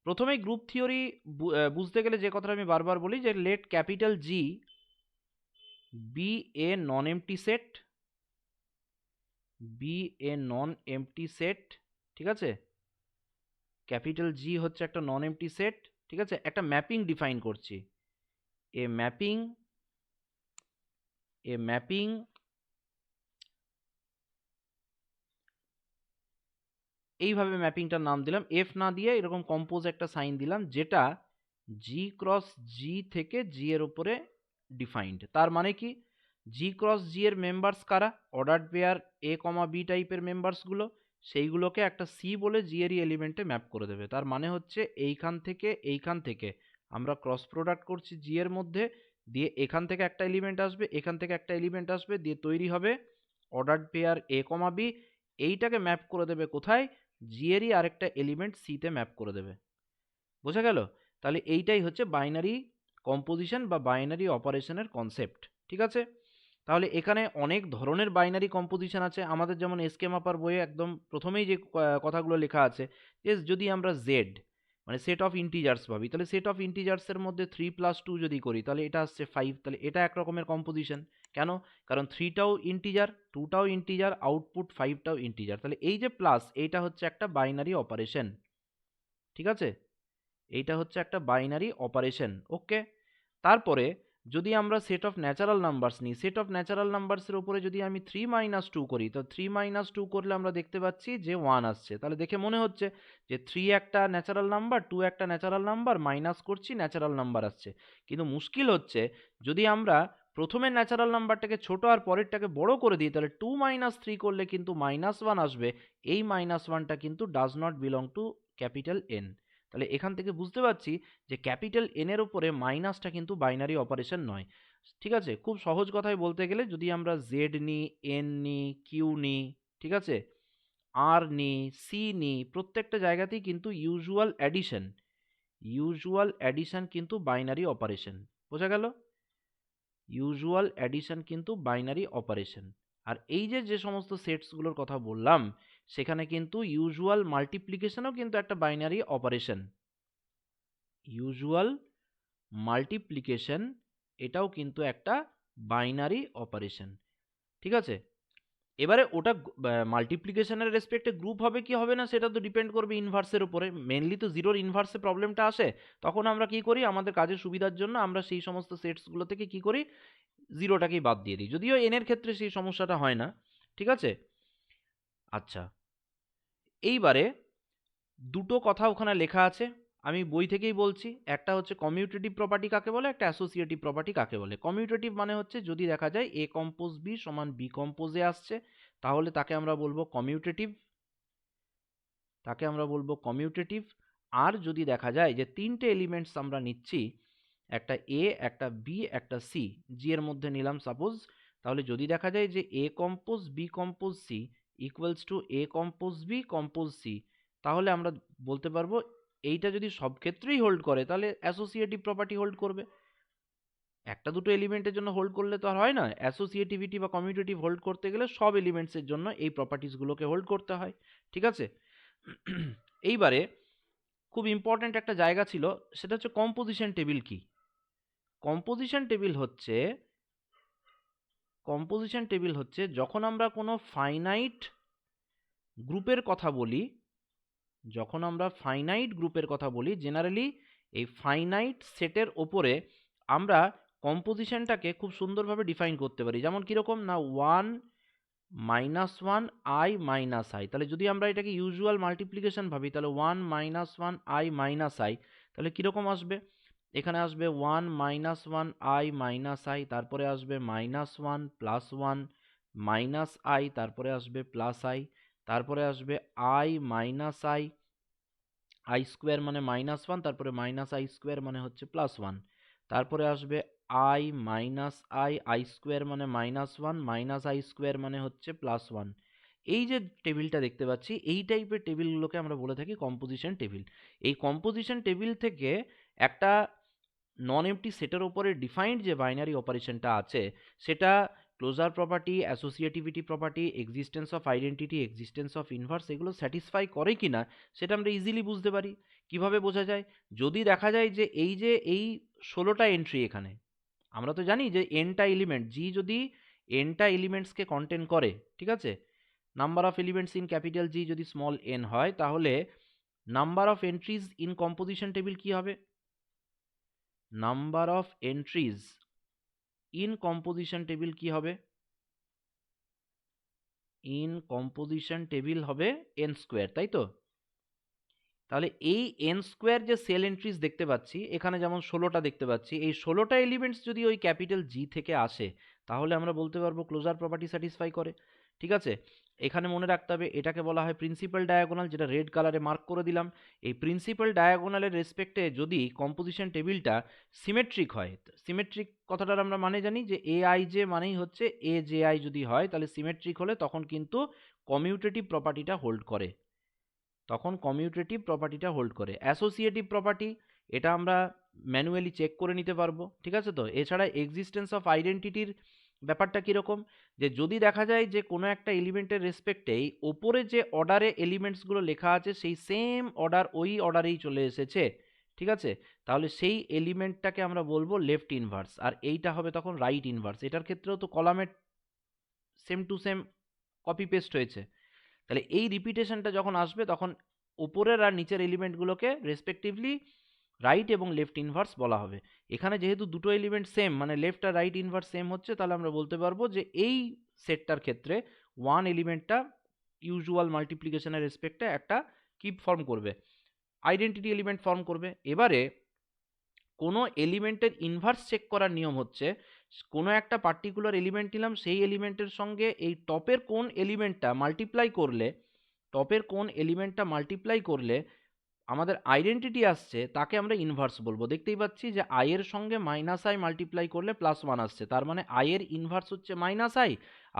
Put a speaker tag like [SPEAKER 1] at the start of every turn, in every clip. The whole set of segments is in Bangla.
[SPEAKER 1] প্রথমেই গ্রুপ থিওরি বুঝতে গেলে যে কথাটা আমি বারবার বলি যে late capital G be A non empty set, B A non empty set, ঠিক আছে। ক্যাপিটাল জি হচ্ছে একটা নন এমটি সেট, ঠিক আছে। একটা ম্যাপিং ডিফাইন করছি, এ ম্যাপিং, এ ম্যাপিং এইভাবে ম্যাপিংটার নাম দিলাম, এফ না দিয়ে এরকম কম্পোজ একটা সাইন দিলাম, যেটা জি ক্রস জি থেকে জি এর উপরে ডিফাইন্ড। তার মানে কি, জি ক্রস জি এর মেম্বার্স কারা, অর্ডার পেয়ার এ কমা বি টাইপের মেম্বার্সগুলো, সেইগুলোকে একটা সি বলে জি এরই এলিমেন্টে ম্যাপ করে দেবে। তার মানে হচ্ছে এইখান থেকে আমরা ক্রস প্রোডাক্ট করছি জি এর মধ্যে, দিয়ে এখান থেকে একটা এলিমেন্ট আসবে, এখান থেকে একটা এলিমেন্ট আসবে, দিয়ে তৈরি হবে অর্ডার পেয়ার এ কমা বি। এইটাকে ম্যাপ করে দেবে কোথায়, জি এরই আরেকটা এলিমেন্ট সিতে ম্যাপ করে দেবে। বোঝা গেল? তাহলে এইটাই হচ্ছে বাইনারি কম্পোজিশন বা বাইনারি অপারেশনের কনসেপ্ট, ঠিক আছে। তাহলে এখানে অনেক ধরনের বাইনারি কম্পোজিশন আছে। আমাদের যেমন এসকে মাপার বইয়ে একদম প্রথমেই যে কথাগুলো লেখা আছে, যে যদি আমরা জেড মানে সেট অফ ইন্টিজার্স ভাবি, তাহলে সেট অফ ইন্টিজার্সের মধ্যে 3+2 যদি করি তাহলে এটা আসছে 5, তাহলে এটা এক রকমের কম্পোজিশন। কেন? কারণ 3টাও ইন্টিজার, 2টাও ইন্টিজার, আউটপুট 5টাও ইন্টিজার, তাহলে এই যে প্লাস এইটা হচ্ছে একটা বাইনারি অপারেশন, ঠিক আছে। এইটা হচ্ছে একটা বাইনারি অপারেশন, ওকে। তারপরে যদি আমরা সেট অফ ন্যাচারাল নাম্বারস নিই, সেট অফ ন্যাচারাল নাম্বারসের উপরে যদি আমি 3-2 করি, তো 3-2 করলে আমরা দেখতে পাচ্ছি যে 1 আসছে। তাহলে দেখে মনে হচ্ছে যে 3 একটা ন্যাচারাল নাম্বার, 2 একটা ন্যাচারাল নাম্বার, মাইনাস করছি ন্যাচারাল নাম্বার আসছে। কিন্তু মুশকিল হচ্ছে যদি আমরা প্রথমে ন্যাচারাল নাম্বারটাকে ছোট আর পরেরটাকে বড় করে দিই, তাহলে 2-3 করলে কিন্তু -1 আসবে। এই -1টা কিন্তু does not belong to capital N. তাহলে এখান থেকে বুঝতে পারছি যে ক্যাপিটাল এন এর উপরে মাইনাসটা কিন্তু বাইনারি অপারেশন নয়, ঠিক আছে। খুব সহজ কথায় বলতে গেলে যদি আমরা জেড নিই, এন নিই, কিউ নিই, ঠিক আছে, আর নিই, সি নিই, প্রত্যেকটা জায়গাতেই কিন্তু ইউজুয়াল অ্যাডিশন কিন্তু বাইনারি অপারেশন। বোঝা গেল? ইউজুয়াল অ্যাডিশন কিন্তু বাইনারি অপারেশন। আর এই যে যে সমস্ত সেটসগুলোর কথা বললাম, সেখানে কিন্তু ইউজুয়াল মাল্টিপ্লিকেশনও কিন্তু একটা বাইনারি অপারেশন। ইউজুয়াল মাল্টিপ্লিকেশন এটাও কিন্তু একটা বাইনারি অপারেশন, ঠিক আছে। এবারে ওটা মাল্টিপ্লিকেশনের রেসপেক্টে গ্রুপ হবে কি হবে না সেটা তো ডিপেন্ড করবে ইনভার্সের উপরে। মেনলি তো জিরোর ইনভার্সে প্রবলেমটা আসে। তখন আমরা কি করি, আমাদের কাজের সুবিধার জন্য আমরা সেই সমস্ত সেটসগুলো থেকে কি করি, জিরোটাকেই বাদ দিয়ে দিই, যদিও এনের ক্ষেত্রে সেই সমস্যাটা হয় না, ঠিক আছে। আচ্ছা, এইবারে দুটো কথা ওখানে লেখা আছে, আমি বই থেকেই বলছি। একটা হচ্ছে কমিউটেটিভ প্রপার্টি কাকে বলে, একটা অ্যাসোসিয়েটিভ প্রপার্টি কাকে বলে। কমিউটেটিভ মানে হচ্ছে যদি দেখা যায় এ কম্পোজ বি সমান বি কম্পোজে আসছে, তাহলে তাকে আমরা বলবো কমিউটেটিভ, তাকে আমরা বলবো কমিউটেটিভ। আর যদি দেখা যায় যে তিনটে এলিমেন্টস আমরা নিচ্ছি, একটা এ, একটা বি, একটা সি, জি এর মধ্যে নিলাম সাপোজ, তাহলে যদি দেখা যায় যে এ compose B compose C equals to A compose B compose C, তাহলে আমরা বলতে পারবো এইটা যদি সব ক্ষেত্রেই হোল্ড করে তাহলে অ্যাসোসিয়েটিভ প্রপার্টি হোল্ড করবে। একটা দুটো এলিমেন্টের জন্য হোল্ড করলে তো আর হয় না, অ্যাসোসিয়েটিভিটি বা কমিউটেটিভ হোল্ড করতে গেলে সব এলিমেন্টসের জন্য এই প্রপার্টিসগুলোকে হোল্ড করতে হয়, ঠিক আছে। এইবারে খুব ইম্পর্ট্যান্ট একটা জায়গা ছিল, সেটা হচ্ছে কম্পোজিশন টেবিল কি। কম্পোজিশন টেবিল হচ্ছে, কম্পোজিশন টেবিল হচ্ছে যখন আমরা কোনো ফাইনাইট গ্রুপের কথা বলি, যখন আমরা ফাইনাইট গ্রুপের কথা বলি জেনারেলি এই ফাইনাইট সেটের ওপরে আমরা কম্পোজিশনটাকে খুব সুন্দরভাবে ডিফাইন করতে পারি। যেমন কীরকম না, 1-1 i মাইনাস আই, তাহলে যদি আমরা এটাকে ইউজুয়াল মাল্টিপ্লিকেশন ভাবি তাহলে 1-1 i মাইনাস আই, তাহলে কীরকম আসবে, এখানে আসবে 1-1 i মাইনাস আই, তারপরে আসবে -1 +1 মাইনাস আই, তারপরে আসবে প্লাস আই, তারপরে আসবে i minus I, I square মানে -1, তারপরে আই স্কোয়ার মানে হচ্ছে +1, তারপরে আসবে I minus I, I square মানে -1 মাইনাস আই স্কোয়ার মানে হচ্ছে +1। এই যে টেবিলটা দেখতে পাচ্ছি, এই টাইপের টেবিলগুলোকে আমরা বলে থাকি কম্পোজিশন টেবিল। এই কম্পোজিশন টেবিল থেকে একটা নন এমটি সেটের উপরে ডিফাইন্ড যে বাইনারি অপারেশনটা আছে, সেটা closure property, associativity property, existence of identity, existence of inverse, এগুলো স্যাটিসফাই করে কিনা সেটা আমরা ইজিলি বুঝতে পারি। কিভাবে বোঝা যায়? যদি দেখা যায় যে এই 16টা এন্ট্রি এখানে, আমরা তো জানি যে এনটা এলিমেন্ট, জি যদি এনটা এলিমেন্টসকে কন্টেন করে, ঠিক আছে, number of elements in capital জি যদি স্মল এন হয়, তাহলে number of entries in composition table কি হবে? Number of entries in composition table কি হবে? ইন কম্পোজিশন টেবিল হবে এন স্কোয়ার, তাই তো? তাহলে এই এন স্কোয়ার যে সেল এন্ট্রিজ দেখতে পাচ্ছি এখানে, যেমন 16টা দেখতে পাচ্ছি, এই 16টা এলিমেন্টস যদি ওই ক্যাপিটাল জি থেকে আসে, তাহলে আমরা বলতে পারবো ক্লোজার প্রপার্টি স্যাটিসফাই করে। ঠিক আছে, এখানে মনে রাখতে হবে এটাকে বলা হয় প্রিন্সিপাল ডায়াগোনাল, যেটা রেড কালারে মার্ক করে দিলাম। এই প্রিন্সিপাল ডায়াগোনালের রেসপেক্টে যদি কম্পোজিশন টেবিলটা সিমেট্রিক হয়, সিমেট্রিক কথাটার আমরা মানে জানি যে এ আই জে মানেই হচ্ছে এ জে আই যদি হয়, তাহলে সিমেট্রিক হলে তখন কিন্তু কমিউটেটিভ প্রপার্টিটা হোল্ড করে, তখন কমিউটেটিভ প্রপার্টিটা হোল্ড করে। অ্যাসোসিয়েটিভ প্রপার্টি, এটা আমরা ম্যানুয়ালি চেক করে নিতে পারবো, ঠিক আছে তো। এছাড়া এক্সিস্টেন্স অফ আইডেন্টিটির ব্যাপারটা কীরকম, যে যদি দেখা যায় যে কোনো একটা এলিমেন্টের রেসপেক্টেই ওপরে যে অর্ডারে এলিমেন্টসগুলো লেখা আছে সেই সেম অর্ডার ওই অর্ডারেই চলে এসেছে, ঠিক আছে, তাহলে সেই এলিমেন্টটাকে আমরা বলবো লেফট ইনভার্স, আর এইটা হবে তখন রাইট ইনভার্স। এটার ক্ষেত্রেও তো কলামের same to same copy paste হয়েছে, তাহলে এই রিপিটেশনটা যখন আসবে তখন উপরের আর নিচের এলিমেন্টগুলোকে রেসপেক্টিভলি রাইট এবং লেফট ইনভার্স বলা হবে। এখানে যেহেতু দুটো এলিমেন্ট সেম, মানে লেফট আর রাইট ইনভার্স সেম হচ্ছে, তাহলে আমরা বলতে পারবো যে এই সেটটার ক্ষেত্রে ওয়ান এলিমেন্টটা ইউজুয়াল মাল্টিপ্লিকেশনের রেসপেক্টে একটা কি ফর্ম করবে, আইডেন্টিটি এলিমেন্ট ফর্ম করবে। এবারে কোনো এলিমেন্টের ইনভার্স চেক করার নিয়ম হচ্ছে, কোনো একটা পার্টিকুলার এলিমেন্ট নিলাম, সেই এলিমেন্টের সঙ্গে এই টপের কোন এলিমেন্টটা মাল্টিপ্লাই করলে, টপের কোন এলিমেন্টটা মাল্টিপ্লাই করলে আমাদের আইডেন্টিটি আসছে, তাকে আমরা ইনভার্স বলবো। দেখতেই পাচ্ছি যে আই এর সঙ্গে মাইনাস আই মাল্টিপ্লাই করলে প্লাস ওয়ান আসছে, তার মানে আই এর ইনভার্স হচ্ছে মাইনাস আই,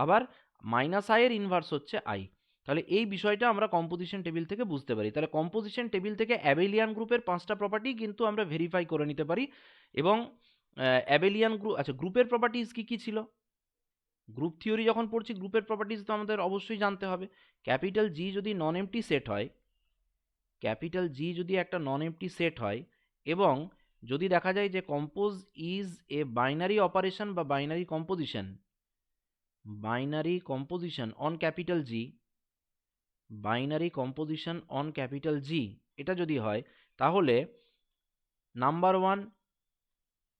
[SPEAKER 1] আবার মাইনাস আই এর ইনভার্স হচ্ছে আই। তাহলে এই বিষয়টা আমরা কম্পোজিশন টেবিল থেকে বুঝতে পারি। তাহলে কম্পোজিশন টেবিল থেকে অ্যাবেলিয়ান গ্রুপের 5টা প্রপার্টি কিন্তু আমরা ভেরিফাই করে নিতে পারি। এবং অ্যাবেলিয়ান গ্রুপ, আচ্ছা গ্রুপের প্রপার্টিজ কী কী ছিল? গ্রুপ থিওরি যখন পড়ছি, গ্রুপের প্রপার্টিজ তো আমাদের অবশ্যই জানতে হবে। ক্যাপিটাল জি যদি নন এমটি সেট হয়, ক্যাপিটাল জি যদি একটা নন এমটি সেট হয়, এবং যদি দেখা যায় যে compose is a binary operation বা binary composition on capital G, binary composition on capital G, এটা যদি হয়, তাহলে number one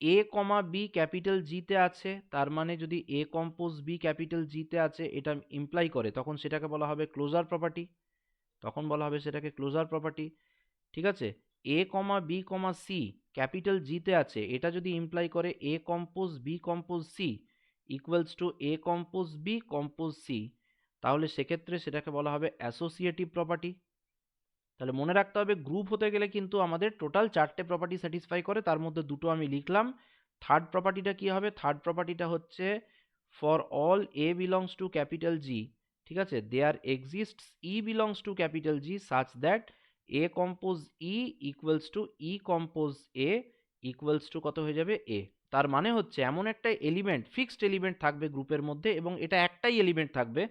[SPEAKER 1] A comma B capital জিতে আছে, তার মানে যদি এ কম্পোজ বি ক্যাপিটাল জিতে আছে এটা ইমপ্লাই করে, তখন সেটাকে বলা হবে ক্লোজার প্রপার্টি, তখন বলা হবে সেটাকে ক্লোজার প্রপার্টি। ঠিক আছে, A comma B comma C capital জিতে আছে, এটা যদি ইমপ্লাই করে এ compose B compose C equals to A compose B compose C, তাহলে সেক্ষেত্রে সেটাকে বলা হবে অ্যাসোসিয়েটিভ প্রপার্টি। তাহলে মনে রাখতে হবে গ্রুপ হতে গেলে কিন্তু আমাদের টোটাল 4টে প্রপার্টি স্যাটিসফাই করে, তার মধ্যে দুটো আমি লিখলাম। থার্ড প্রপার্টিটা কি হবে? থার্ড প্রপার্টিটা হচ্ছে for all A belongs to capital G, ঠিক আছে, there exists E belongs to capital G such that A compose E equals to E compose A equals to কত হয়ে যাবে? এ। তার মানে হচ্ছে এমন একটা এলিমেন্ট, ফিক্সড এলিমেন্ট থাকবে গ্রুপের মধ্যে, এবং এটা একটাই এলিমেন্ট থাকবে,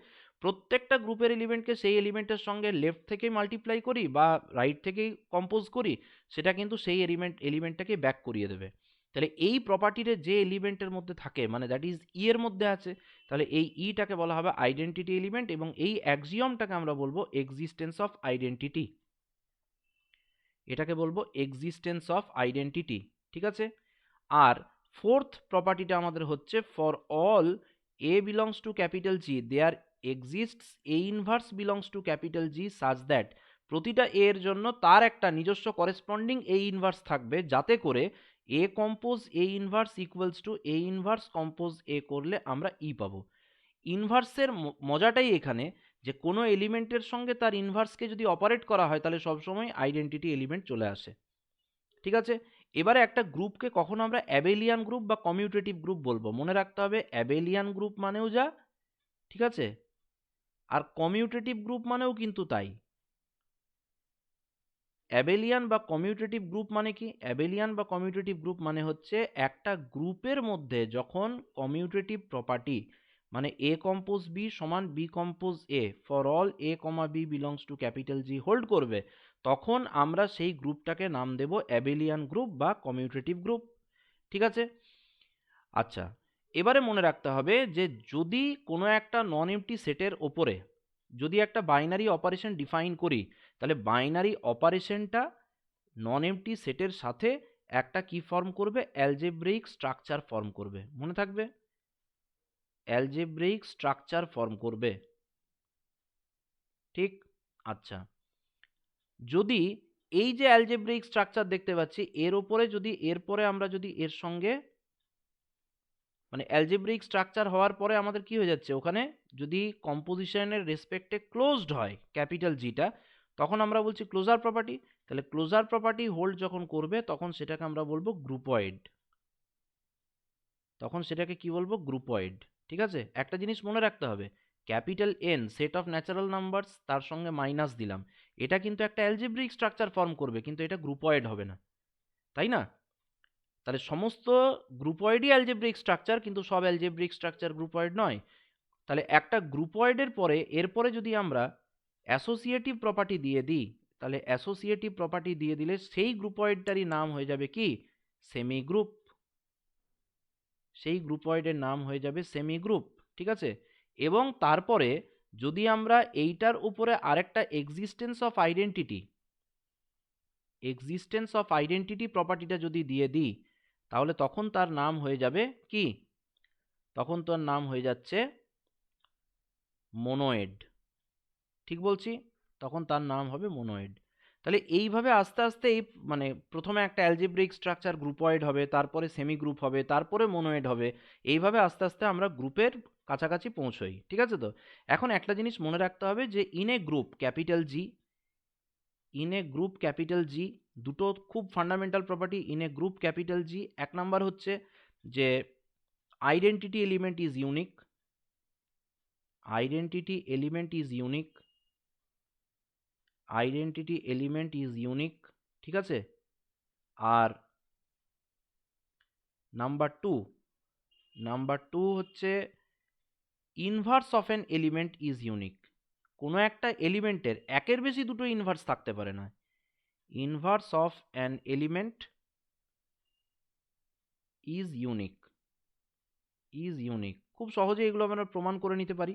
[SPEAKER 1] প্রত্যেকটা গ্রুপের এলিমেন্টকে সেই এলিমেন্টের সঙ্গে লেফট থেকেই মাল্টিপ্লাই করি বা রাইট থেকেই কম্পোজ করি, সেটা কিন্তু সেই এলিমেন্টটাকে ব্যাক করিয়ে দেবে। তাহলে এই প্রপার্টির যে এলিমেন্টের মধ্যে থাকে, মানে দ্যাট ইজ ই এর মধ্যে আছে, তাহলে এই ইটাকে বলা হবে আইডেন্টিটি এলিমেন্ট, এবং এই অ্যাক্সিওমটাকে আমরা বলবো এক্সিস্টেন্স অফ আইডেন্টিটি, এটাকে বলবো এক্সিস্টেন্স অফ আইডেন্টিটি। ঠিক আছে, আর ফোর্থ প্রপার্টিটা আমাদের হচ্ছে for all A belongs to capital G there exists A inverse belongs to capital G such that, প্রতিটা এ এর জন্য তার একটা নিজস্ব করেসপন্ডিং এ ইনভার্স থাকবে, যাতে করে এ compose a inverse equals to A inverse compose a করলে আমরা ই পাবো। ইনভার্সের মজাটাই এখানে যে কোনো এলিমেন্টের সঙ্গে তার ইনভার্সকে যদি অপারেট করা হয়, তাহলে সবসময় আইডেন্টিটি এলিমেন্ট চলে আসে। ঠিক আছে, এবারে একটা গ্রুপকে কখনো আমরা অ্যাবেলিয়ান গ্রুপ বা কমিউটেটিভ গ্রুপ বলবো, মনে রাখতে হবে অ্যাবেলিয়ান গ্রুপ মানেও যা, ঠিক আছে, আর কমিউটেটিভ গ্রুপ মানেও কিন্তু তাই। অ্যাবেলিয়ান বা কমিউটেটিভ গ্রুপ মানে কি? অ্যাবেলিয়ান বা কমিউটেটিভ গ্রুপ মানে হচ্ছে একটা গ্রুপের মধ্যে যখন কমিউটেটিভ প্রপার্টি, মানে a কম্পোজ b সমান b compose a for all a comma b belongs to capital G hold করবে, তখন আমরা সেই গ্রুপটাকে নাম দেব অ্যাবেলিয়ান গ্রুপ বা কমিউটেটিভ গ্রুপ। ঠিক আছে? আচ্ছা, এবারে মনে রাখতে হবে যে যদি কোনো একটা নন এমটি সেটের ওপরে যদি একটা বাইনারি অপারেশন ডিফাইন করি, তাহলে বাইনারি অপারেশনটা নন এমটি সেটের সাথে একটা কি ফর্ম করবে, অ্যালজেব্রিক স্ট্রাকচার ফর্ম করবে। মনে থাকবে, অ্যালজেব্রিক স্ট্রাকচার ফর্ম করবে। ঠিক? আচ্ছা, যদি এই যে অ্যালজেব্রিক স্ট্রাকচার দেখতে পাচ্ছি এর ওপরে যদি এরপরে আমরা যদি এর সঙ্গে মানে অ্যালজেব্রিক স্ট্রাকচার হওয়ার পরে আমাদের কি হয়ে যাচ্ছে, ওখানে যদি কম্পোজিশনের রেসপেক্টে ক্লোজড হয় ক্যাপিটাল জিটা, তখন আমরা বলছি ক্লোজার প্রপার্টি। তাহলে ক্লোজার প্রপার্টি হোল্ড যখন করবে তখন সেটাকে আমরা বলবো গ্রুপয়েড। তখন সেটাকে কি বলবো, গ্রুপয়েড। ঠিক আছে? একটা জিনিস মনে রাখতে হবে, capital N set of natural numbers তার সঙ্গে মাইনাস দিলাম, এটা কিন্তু একটা অ্যালজেব্রিক স্ট্রাকচার ফর্ম করবে, কিন্তু এটা গ্রুপয়েড হবে না, তাই না? তাহলে সমস্ত গ্রুপয়েডই অ্যালজেব্রিক স্ট্রাকচার, কিন্তু সব অ্যালজেব্রিক স্ট্রাকচার গ্রুপয়েড নয়। তাহলে একটা গ্রুপয়েডের পরে এরপরে যদি আমরা অ্যাসোসিয়েটিভ প্রপার্টি দিয়ে দিই, তাহলে অ্যাসোসিয়েটিভ প্রপার্টি দিয়ে দিলে সেই গ্রুপয়েডটারই নাম হয়ে যাবে কি, সেমি গ্রুপ। সেই গ্রুপয়েডের নাম হয়ে যাবে সেমি গ্রুপ। ঠিক আছে? এবং তারপরে যদি আমরা এইটার উপরে আরেকটা এক্সিস্টেন্স অফ আইডেন্টিটি প্রপার্টিটা যদি দিয়ে দিই, তাহলে তখন তার নাম হয়ে যাবে কি, তখন তার নাম হয়ে যাচ্ছে মোনোয়েড। ঠিক বলছি? তখন তার নাম হবে মোনোয়েড। তাহলে এইভাবে আস্তে আস্তে এই মানে প্রথমে একটা অ্যালজেব্রিক স্ট্রাকচার গ্রুপয়েড হবে, তারপরে সেমি গ্রুপ হবে, তারপরে মোনোয়েড হবে। এইভাবে আস্তে আস্তে আমরা গ্রুপের কাছাকাছি পৌঁছই। ঠিক আছে তো? এখন একটা জিনিস মনে রাখতে হবে যে in a group capital G, in a group capital জি দুটো খুব fundamental property in a group capital জি। এক নাম্বার হচ্ছে যে identity element is unique, identity element is unique, identity element is unique. ঠিক আছে? আর নাম্বার টু হচ্ছে inverse of an element is unique. কোনো একটা এলিমেন্টের একের বেশি দুটো ইনভার্স থাকতে পারে না। Inverse of an element is unique, is unique. খুব সহজে এগুলো আমরা প্রমাণ করে নিতে পারি।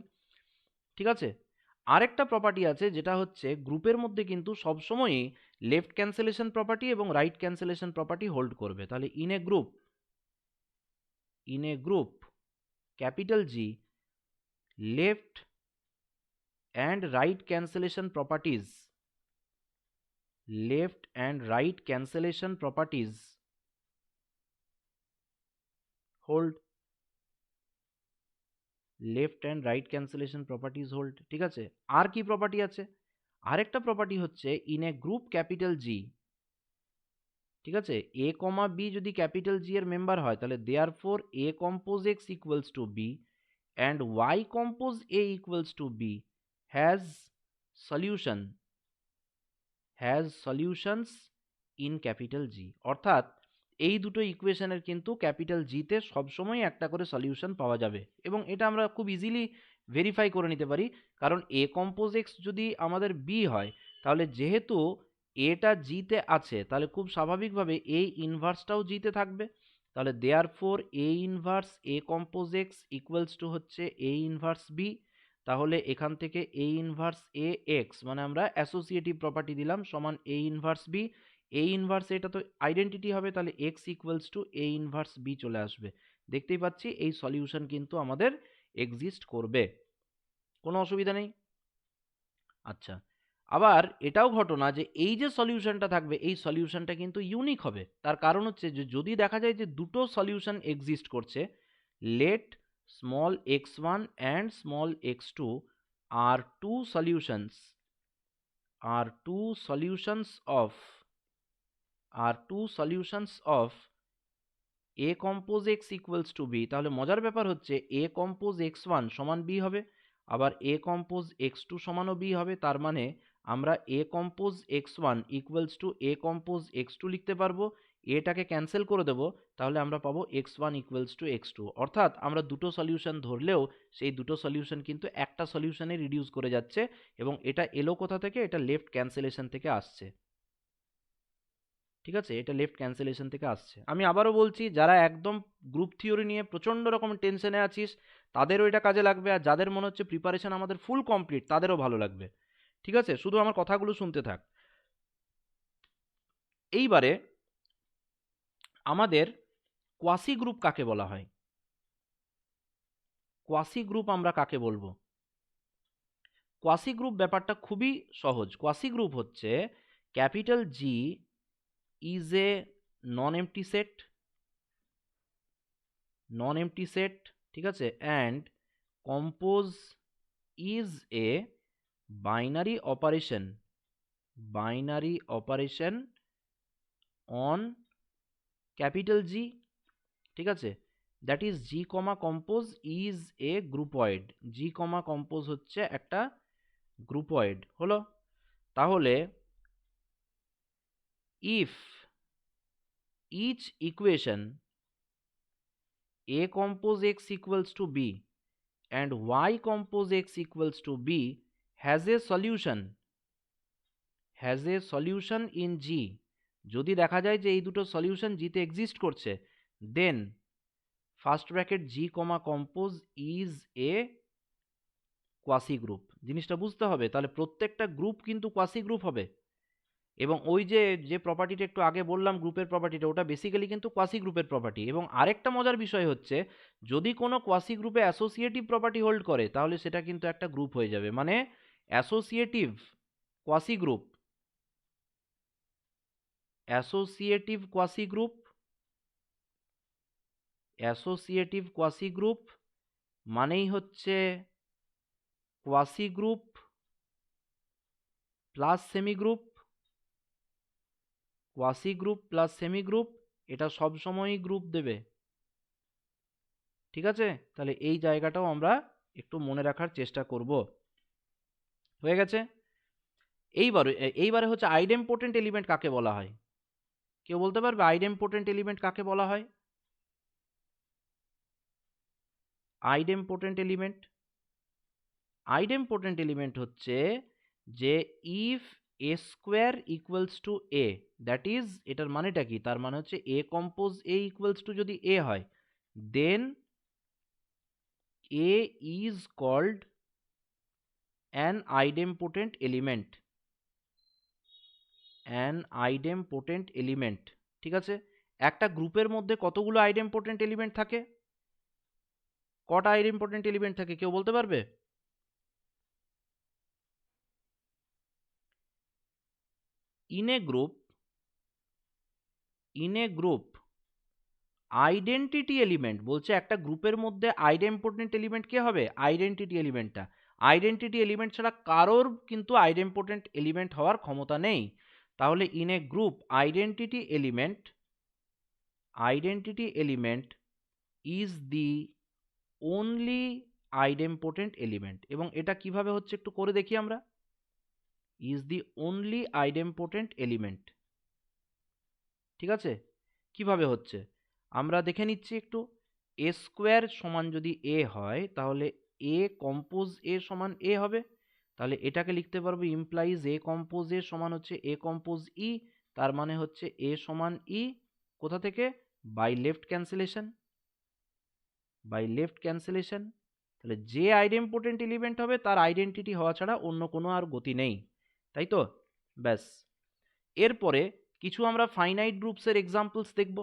[SPEAKER 1] ঠিক আছে? আরেকটা প্রপার্টি আছে যেটা হচ্ছে গ্রুপের মধ্যে কিন্তু সবসময়ই লেফট ক্যান্সেলেশন প্রপার্টি এবং রাইট ক্যান্সেলেশন প্রপার্টি হোল্ড করবে। তাহলে in a group capital G left and right cancellation properties, left and right cancellation properties hold, left and right cancellation properties hold। ঠিক আছে? আর কি প্রপার্টি আছে? আরেকটা প্রপার্টি হচ্ছে in a group capital G. ঠিক আছে? এ কমা বি যদি ক্যাপিটাল জি এর মেম্বার হয়, তাহলে therefore a compose x equals to b and y compose A equals to b has solution, has solutions in capital G. অর্থাৎ এই দুটো ইকুয়েশনের কিন্তু ক্যাপিটাল জিতে সবসময় একটা করে সলিউশন পাওয়া যাবে, এবং এটা আমরা খুব ইজিলি ভেরিফাই করে নিতে পারি। কারণ এ কম্পোজ এক্স যদি আমাদের বি হয়, তাহলে যেহেতু এটা জিতে আছে, তাহলে খুব স্বাভাবিকভাবে এই ইনভার্সটাও জিতে থাকবে। তাহলে therefore a inverse a compose x equals to হচ্ছে এ ইনভার্স বি। তাহলে এখান থেকে এ ইনভার্স এ এক্স মানে আমরা অ্যাসোসিয়েটিভ প্রপার্টি দিলাম সমান A inverse B. A inverse এটা তো আইডেন্টিটি হবে, তাহলে X equals to A inverse B চলে আসবে। দেখতেই পাচ্ছি এই সলিউশন কিন্তু আমাদের এক্সিস্ট করবে, কোনো অসুবিধা নেই। আচ্ছা, আবার এটাও ঘটনা যে এই যে সলিউশনটা থাকবে এই সলিউশনটা কিন্তু ইউনিক হবে। তার কারণ হচ্ছে যে যদি দেখা যায় যে দুটো সলিউশন এক্সিস্ট করছে, let small X one and small X two are two solutions, are two solutions of, are two solutions of A compose x equals to B. তাহলে মজার ব্যাপার হচ্ছে এ কম্পোজ এক্স ওয়ান সমান বি হবে, আবার এ কম্পোজ এক্স টু সমানও বি হবে। তার মানে আমরা a compose x1 equals to a compose x2 লিখতে পারবো, এটাকে ক্যান্সেল করে দেবো, তাহলে আমরা পাবো x1 ইকুয়ালস টু x2। অর্থাৎ আমরা দুটো সলিউশন ধরলেও সেই দুটো সলিউশন কিন্তু একটা সলিউশনে রিডিউস করে যাচ্ছে, এবং এটা এলো কোথা থেকে? এটা লেফট ক্যান্সেলেশন থেকে আসছে। ঠিক আছে, এটা লেফট ক্যান্সেলেশন থেকে আসছে। আমি আবারও বলছি, যারা একদম গ্রুপ থিওরি নিয়ে প্রচণ্ড রকম টেনশনে আছিস তাদেরও এটা কাজে লাগবে, আর যাদের মনে হচ্ছে প্রিপারেশন আমাদের ফুল কমপ্লিট তাদেরও ভালো লাগবে। ঠিক আছে, শুধু আমার কথাগুলো শুনতে থাক। এইবারে আমাদের কোয়াসি গ্রুপ কাকে বলা হয়? কোয়াসি গ্রুপ আমরা কাকে বলবো? কোয়াসি গ্রুপ ব্যাপারটা খুবই সহজ। কোয়াসি গ্রুপ হচ্ছে capital G is a non empty set, non empty set, ঠিক আছে, and compose is a binary operation, binary operation on capital G, ঠিক আছে, that is G comma compose is a groupoid. G comma compose হচ্ছে একটা গ্রুপয়েড, হলো? তাহলে if each equation a compose x equals to b and y compose x equals to b has a solution in g, যদি দেখা যায় যে এই দুটো সলিউশন জিতে এক্সিস্ট করছে, then first bracket G comma compose is a quasi group. জিনিসটা বুঝতে হবে, তাহলে প্রত্যেকটা গ্রুপ কিন্তু কোয়াসি গ্রুপ হবে। এবং ওই যে যে প্রপার্টিটা একটু আগে বললাম গ্রুপের প্রপার্টিটা, ওটা বেসিক্যালি কিন্তু কোয়াসি গ্রুপের প্রপার্টি। এবং আরেকটা মজার বিষয় হচ্ছে, যদি কোনো কোয়াসি গ্রুপে অ্যাসোসিয়েটিভ প্রপার্টি হোল্ড করে তাহলে সেটা কিন্তু একটা গ্রুপ হয়ে যাবে। মানে associative quasi group, associative quasi group, associative quasi group মানেই হচ্ছে quasi group plus semi group, quasi group plus semi group, এটা সবসময়ই গ্রুপ দেবে। ঠিক আছে, তাহলে এই জায়গাটাও আমরা একটু মনে রাখার চেষ্টা করব। হয়ে গেছে। এইবারে হচ্ছে আইডেম্পোটেন্ট এলিমেন্ট কাকে বলা হয়? কেউ বলতে পারবে আইডেম্পোটেন্ট এলিমেন্ট কাকে বলা হয়? আইডেম্পোটেন্ট এলিমেন্ট, আইডেম্পোটেন্ট এলিমেন্ট হচ্ছে যে if a square equals to a, that is, এটার মানেটা কি? তার মানে হচ্ছে এ কম্পোজ এ ইকুয়ালস টু যদি এ হয়, then a is called an idempotent element, an idempotent element. ঠিক আছে, একটা গ্রুপের মধ্যে কতগুলো আইডেম্পোটেন্ট এলিমেন্ট থাকে? কটা আইডেম্পোটেন্ট এলিমেন্ট থাকে কেউ বলতে পারবে? In a group, in a group identity element বলছে, একটা গ্রুপের মধ্যে আইডেম্পোটেন্ট এলিমেন্ট কে হবে? আইডেন্টিটি এলিমেন্টটা। আইডেন্টিটি এলিমেন্ট ছাড়া কারোর কিন্তু আইডেম্পোটেন্ট এলিমেন্ট হওয়ার ক্ষমতা নেই। তাহলে in a group identity element, identity element is the only idempotent element. এবং এটা কিভাবে হচ্ছে একটু করে দেখি আমরা। Is the only idempotent element, ঠিক আছে, কিভাবে হচ্ছে আমরা দেখে নিচ্ছি একটু। এ স্কোয়ার সমান যদি এ হয় তাহলে এ কম্পোজ এ সমান এ হবে। তাহলে এটাকে লিখতে পারবো ইমপ্লাইজ এ কম্পোজ এ সমান হচ্ছে এ কম্পোজ ই, তার মানে হচ্ছে এ সমান ই। কোথা থেকে? By left cancellation, by left cancellation. তাহলে যে আইডেম্পোটেন্ট এলিমেন্ট হবে তার আইডেন্টিটি হওয়া ছাড়া অন্য কোনো আর গতি নেই, তাই তো? ব্যাস। এরপরে কিছু আমরা ফাইনাইট গ্রুপসের এক্সাম্পলস দেখব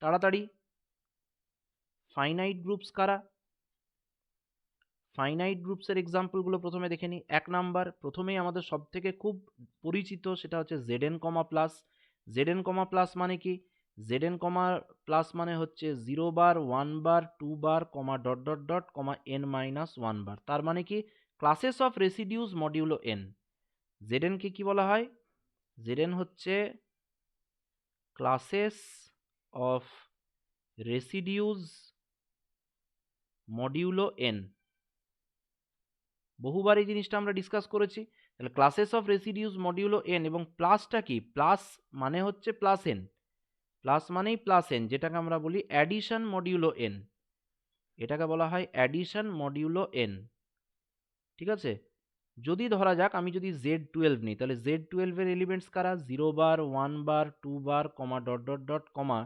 [SPEAKER 1] তাড়াতাড়ি। ফাইনাইট গ্রুপস কারা? ফাইনাইট গ্রুপসের এক্সাম্পলগুলো প্রথমে দেখে নিই। এক নাম্বার, প্রথমেই আমাদের সব থেকে খুব পরিচিত, সেটা হচ্ছে জেড এন কমা প্লাস। জেড এন কমা প্লাস মানে কি? জেড এন কমা প্লাস মানে হচ্ছে 0 বার, 1 বার, 2 বার, কমা ডট ডট ডট, কমা n মাইনাস 1 বার। তার মানে কি? Classes of residues modulo n। Z N K কি বলা হয়? জেড এন হচ্ছে classes of residues modulo n। বহুবার এই জিনিসটা আমরা ডিসকাস করেছি। তাহলে classes of residues modulo N, এবং প্লাসটা কি, প্লাস মানে হচ্ছে প্লাস এন, প্লাস মানেই প্লাস এন, যেটাকে আমরা বলি অ্যাডিশন মডিউলো এন, এটাকে বলা হয় অ্যাডিশন মডিউলো এন। ঠিক আছে, যদি ধরা যাক আমি যদি Z12 নিই, তাহলে Z12 এর এলিমেন্টস কারা, 0 বার, 1 বার, 2 বার, কমা ডট ডট ডট, কমা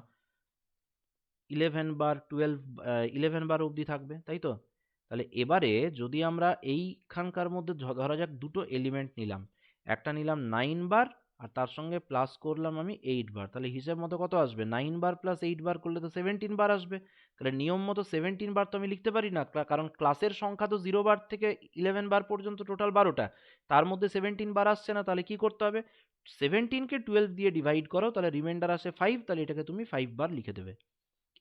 [SPEAKER 1] 11 বার, 12, 11 বার অবধি থাকবে, তাই তো? তাহলে এবারে যদি আমরা এইখানকার মধ্যে ধরা যাক দুটো এলিমেন্ট নিলাম, একটা নিলাম 9 বার আর তার সঙ্গে প্লাস করলাম আমি 8 বার, তাহলে হিসেব মতো কত আসবে, 9 বার প্লাস 8 বার করলে তো 17 বার আসবে। তাহলে নিয়ম মতো 17 বার তো আমি লিখতে পারি না, কারণ ক্লাসের সংখ্যা তো 0 বার থেকে 11 বার পর্যন্ত টোটাল 12টা, তার মধ্যে 17 বার আসছে না, তাহলে কি করতে হবে, 17কে 12 দিয়ে ডিভাইড করো, তাহলে রিমাইন্ডার আসে 5, তাহলে এটাকে তুমি 5 বার লিখে দেবে।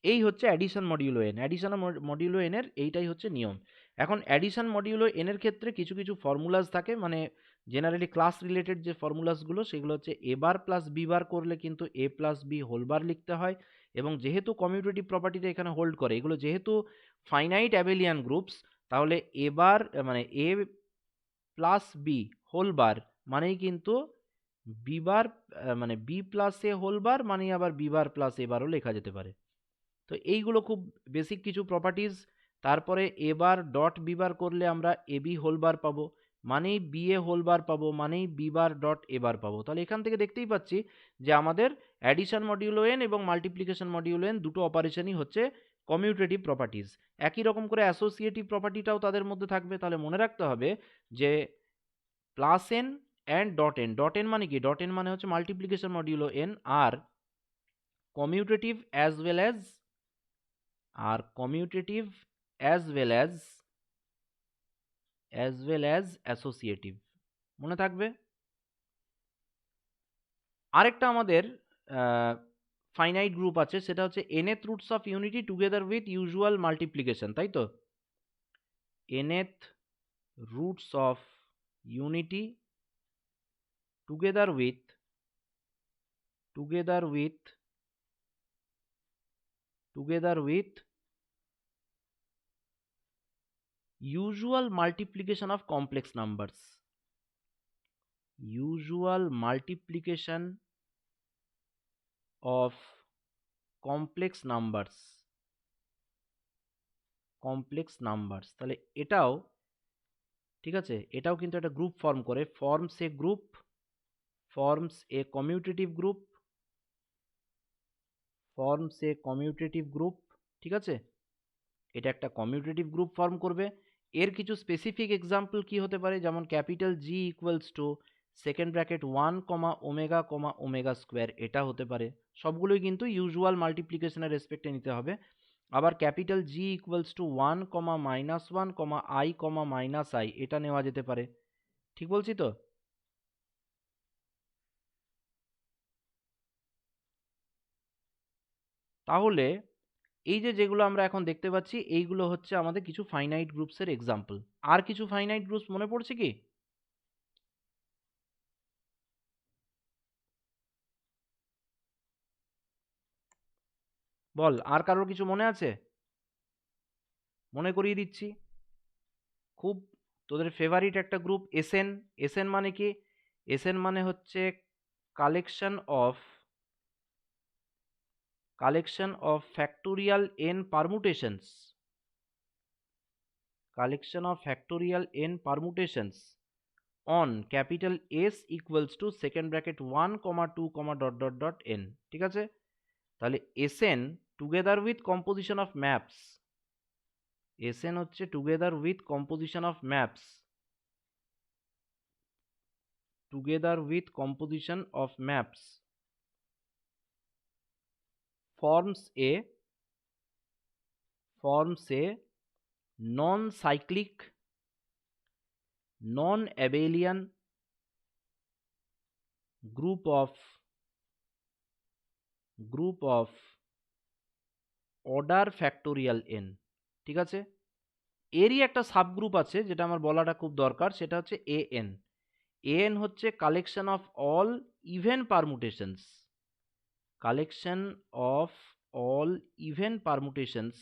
[SPEAKER 1] এই হচ্ছে addition modulo N, addition modulo N এর এইটাই হচ্ছে নিয়ম। এখন অ্যাডিশন মডিউলো এন এর ক্ষেত্রে কিছু কিছু ফর্মুলাস থাকে, মানে জেনারেলি ক্লাস রিলেটেড যে ফর্মুলাসগুলো সেগুলো হচ্ছে এ বার প্লাস বি বার করলে কিন্তু এ প্লাস বি হোল বার লিখতে হয়, এবং যেহেতু কমিউটেটিভ প্রপার্টিটা এখানে হোল্ড করে, এগুলো যেহেতু ফাইনাইট অ্যাবেলিয়ান গ্রুপস, তাহলে এ বার মানে এ প্লাস বি হোল বার মানেই কিন্তু বি বার, মানে বি প্লাস এ হোল বার মানে আবার বি বার প্লাস এ বারও লেখা যেতে পারে। তো এইগুলো খুব বেসিক কিছু প্রপার্টিজ। তারপরে এবার ডট বি বার করলে আমরা এ বি হোল বার পাবো, মানেই বি এ হোল বার পাবো, মানেই বি বার ডট এ বার পাবো। তাহলে এখান থেকে দেখতেই পাচ্ছি যে আমাদের অ্যাডিশন মডিউলো এন এবং মাল্টিপ্লিকেশন মডিউলো এন দুটো অপারেশনই হচ্ছে কমিউটেটিভ প্রপার্টিজ। একই রকম করে অ্যাসোসিয়েটিভ প্রপার্টিটাও তাদের মধ্যে থাকবে। তাহলে মনে রাখতে হবে যে plus n and dot n, dot n মানে কি, ডট এন মানে হচ্ছে multiplication modulo n, are commutative as well as, are commutative as well as associative, মনে থাকবে। আরেকটা আমাদের ফাইনাইট গ্রুপ আছে, সেটা হচ্ছে nth roots of unity together with usual multiplication, তাই তো? nth roots of unity together with together with together with usual multiplication of complex numbers, usual multiplication of complex numbers, complex numbers. তাহলে এটাও ঠিক আছে, এটাও কিন্তু একটা গ্রুপ ফর্ম করে, ফর্মস এ গ্রুপ, ফর্মস এ কমিউটেটিভ গ্রুপ, ফর্মস এ কমিউটেটিভ গ্রুপ। ঠিক আছে, এটা একটা কমিউটেটিভ গ্রুপ ফর্ম করবে। এর কিছু স্পেসিফিক এক্সাম্পল কি হতে পারে, যেমন capital G equals to second bracket 1 comma omega square, এটা হতে পারে। সবগুলোই কিন্তু ইউজুয়াল মাল্টিপ্লিকেশনের রেসপেক্টে নিতে হবে। আবার capital G equals two 1 -1 I minus I, এটা নেওয়া যেতে পারে। ঠিক বলছি তো? তাহলে এই যে যেগুলো আমরা এখন দেখতে পাচ্ছি, এইগুলো হচ্ছে আমাদের কিছু ফাইনাইট গ্রুপসের এক্সাম্পল। আর কিছু ফাইনাইট গ্রুপস মনে পড়ছে কি? বল, আর কারোর কিছু মনে আছে? মনে করিয়ে দিচ্ছি। খুব তোদের ফেভারিট একটা গ্রুপ এসএন। এসএন মানে কি? এসএন মানে হচ্ছে collection of factorial n permutations, collection of factorial n permutations on capital S equals to second bracket 1 2 dot dot dot n. ঠিক আছে, তাহলে S n together with composition of maps, S n হচ্ছে together with composition of maps, together with composition of maps forms a non-cyclic, non-abelian group of order factorial n। ঠিক আছে, এরই একটা সাবগ্রুপ আছে যেটা আমার বলাটা খুব দরকার, সেটা হচ্ছে an। an হচ্ছে collection of all even permutations, collection of all even permutations,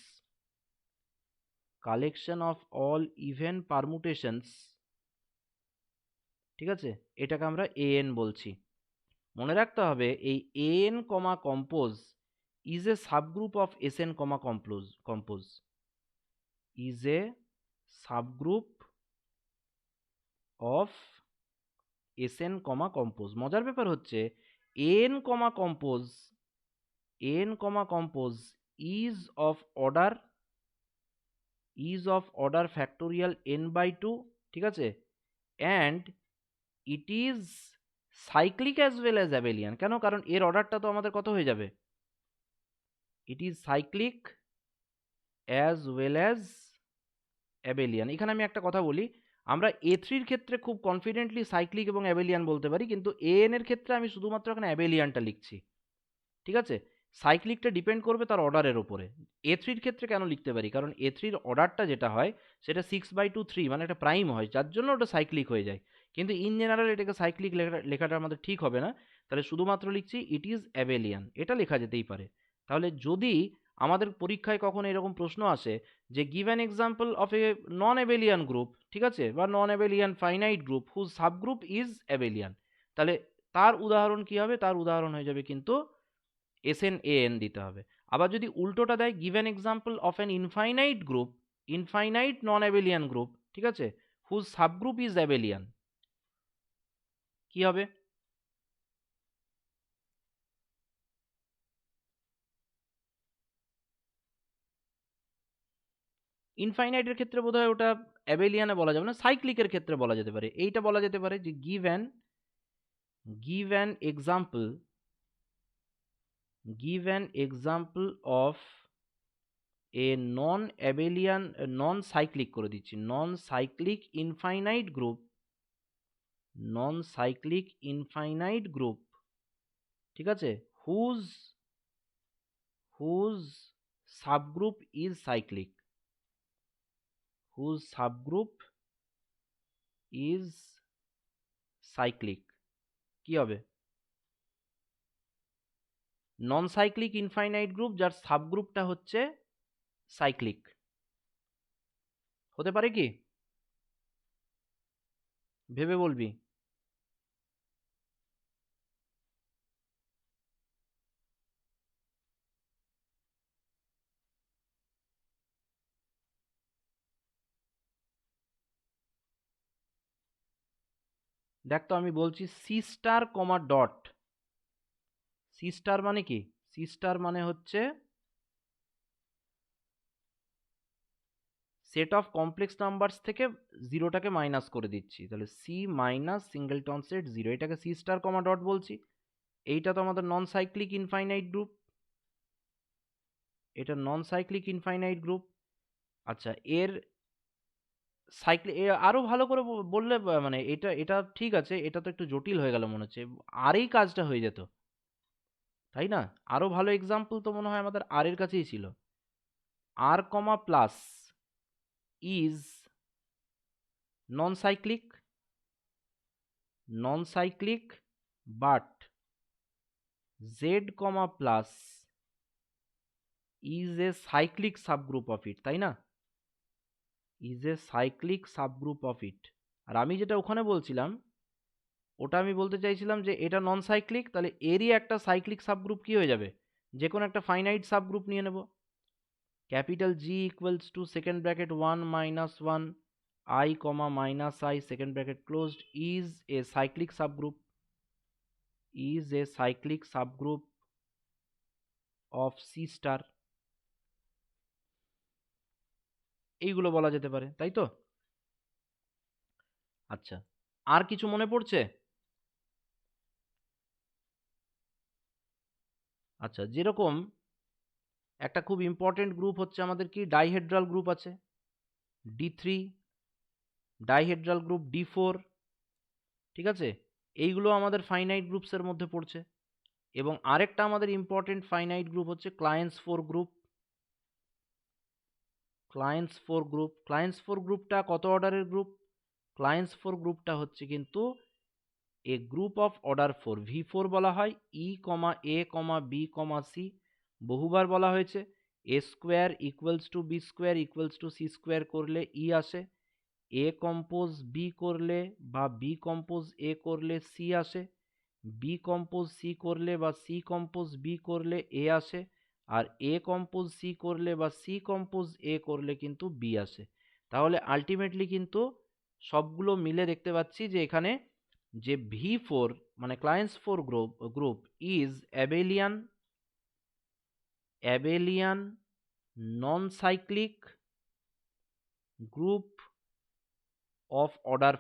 [SPEAKER 1] collection of all even permutations, ঠিক আছে, এটাকে আমরা an বলছি। মনে রাখতে হবে এই an comma compose is a subgroup of sn comma compose is a subgroup of sn comma compose. মজার ব্যাপার হচ্ছে an comma compose is of order factorial n/2, ঠিক আছে, and it is cyclic as well as abelian. কেন? কারণ এর অর্ডারটা তো আমাদের কত হয়ে যাবে, it is cyclic as well as abelian. এখানে আমি একটা কথা বলি, আমরা A3-র ক্ষেত্রে খুব কনফিডেন্টলি সাইক্লিক এবং অ্যাবেলিয়ান বলতে পারি, কিন্তু AN এর ক্ষেত্রে আমি শুধুমাত্র এখানে অ্যাবেলিয়ানটা লিখছি, ঠিক আছে। সাইক্লিকটা ডিপেন্ড করবে তার অর্ডারের ওপরে। A3-র ক্ষেত্রে কেন লিখতে পারি, কারণ A3-র অর্ডারটা যেটা হয় সেটা 6/2 3, মানে একটা প্রাইম হয়, যার জন্য ওটা সাইক্লিক হয়ে যায়। কিন্তু ইন জেনারেল এটাকে সাইক্লিক লেখাটা আমাদের ঠিক হবে না, তাহলে শুধুমাত্র লিখছি ইট ইজ অ্যাবেলিয়ান, এটা লেখা যেতেই পারে। তাহলে যদি আমাদের পরীক্ষায় কখনো এরকম প্রশ্ন আসে যে give an example of a non abelian group, ঠিক আছে, বা non abelian finite group whose subgroup is abelian, তাহলে তার উদাহরণ কি হবে? তার উদাহরণ হয়ে যাবে কিন্তু SN দিতে হবে। আবার যদি উল্টোটা দেয়, give an example of an infinite non abelian group, ঠিক আছে, হুজ সাবগ্রুপ ইজ অ্যাবেলিয়ান, কি হবে? ইনফাইনাইটের ক্ষেত্রে বোধহয় ওটা অ্যাবেলিয়ানে বলা যাবে না, সাইক্লিকের ক্ষেত্রে বলা যেতে পারে। এইটা বলা যেতে পারে যে give an example of a non-abelian non-cyclic করে দিচ্ছি, non-cyclic infinite group, ঠিক আছে, whose subgroup is cyclic, কি হবে? নন সাইক্লিক ইনফাইনাইট গ্রুপ যার সাবগ্রুপটা হচ্ছে সাইক্লিক, হতে পারে কি? ভেবে বলবি। দেখ তো আমি বলছি C star comma dot. C star মানে কি? সি স্টার মানে হচ্ছে সেট অফ কমপ্লেক্স নাম্বারস থেকে জিরোটাকে মাইনাস করে দিচ্ছি, তাহলে C minus singleton set zero, এটাকে সি স্টার কমা ডট বলছি। এইটা তো আমাদের নন সাইক্লিক ইনফাইনাইট গ্রুপ, এটা নন সাইক্লিক ইনফাইনাইট গ্রুপ। আচ্ছা, এর আরো ভালো করে বললে মানে এটা এটা ঠিক আছে, এটা তো একটু জটিল হয়ে গেল মনে হচ্ছে, আর এই কাজটা হয়ে যেত, তাই না? আরো ভালো এক্সাম্পল তো মনে হয় আমাদের আর এর কাছেই ছিল। R comma plus is non cyclic but Z comma plus is a cyclic subgroup of it, তাই না? Is a cyclic subgroup of it. আর আমি যেটা ওখানে বলছিলাম ওটা আমি বলতে চাইছিলাম যে এটা নন সাইক্লিক, তাহলে এরই একটা সাইক্লিক সাবগ্রুপ কি হয়ে যাবে, যে কোনো একটা ফাইনাইট সাবগ্রুপ নিয়ে নেব। Capital G equals to second bracket 1 minus 1 I comma minus I second bracket closed is a cyclic subgroup of C star, এইগুলো বলা যেতে পারে, তাই তো? আচ্ছা, আর কিছু মনে পড়ছে? আচ্ছা, যেরকম একটা খুব ইম্পর্টেন্ট গ্রুপ হচ্ছে আমাদের কি ডাইহেড্রাল গ্রুপ আছে, D3, ডাইহেড্রাল গ্রুপ D4, ঠিক আছে, এইগুলো আমাদের ফাইনাইট গ্রুপসের মধ্যে পড়ছে। এবং আরেকটা আমাদের ইম্পর্টেন্ট ফাইনাইট গ্রুপ হচ্ছে ক্লায়েন্টস ফোর গ্রুপটা কত অর্ডারের গ্রুপ? ক্লায়েন্টস ফোর গ্রুপটা হচ্ছে কিন্তু এ গ্রুপ অফ অর্ডার 4, V4 বলা হয়, E, A, B, C বহুবার বলা হয়েছে। A square equals to B square equals to C square করলে E আসে, এ কম্পোজ বি করলে বা বি কম্পোজ এ করলে সি আসে, বি কম্পোজ সি করলে বা সি কম্পোজ বি করলে এ আসে, আর এ কম্পোজ সি করলে বা সি কম্পোজ এ করলে কিন্তু বি আসে। তাহলে আলটিমেটলি কিন্তু সবগুলো মিলে দেখতে পাচ্ছি যে এখানে যে V4 মানে clients four group is abelian non cyclic group of order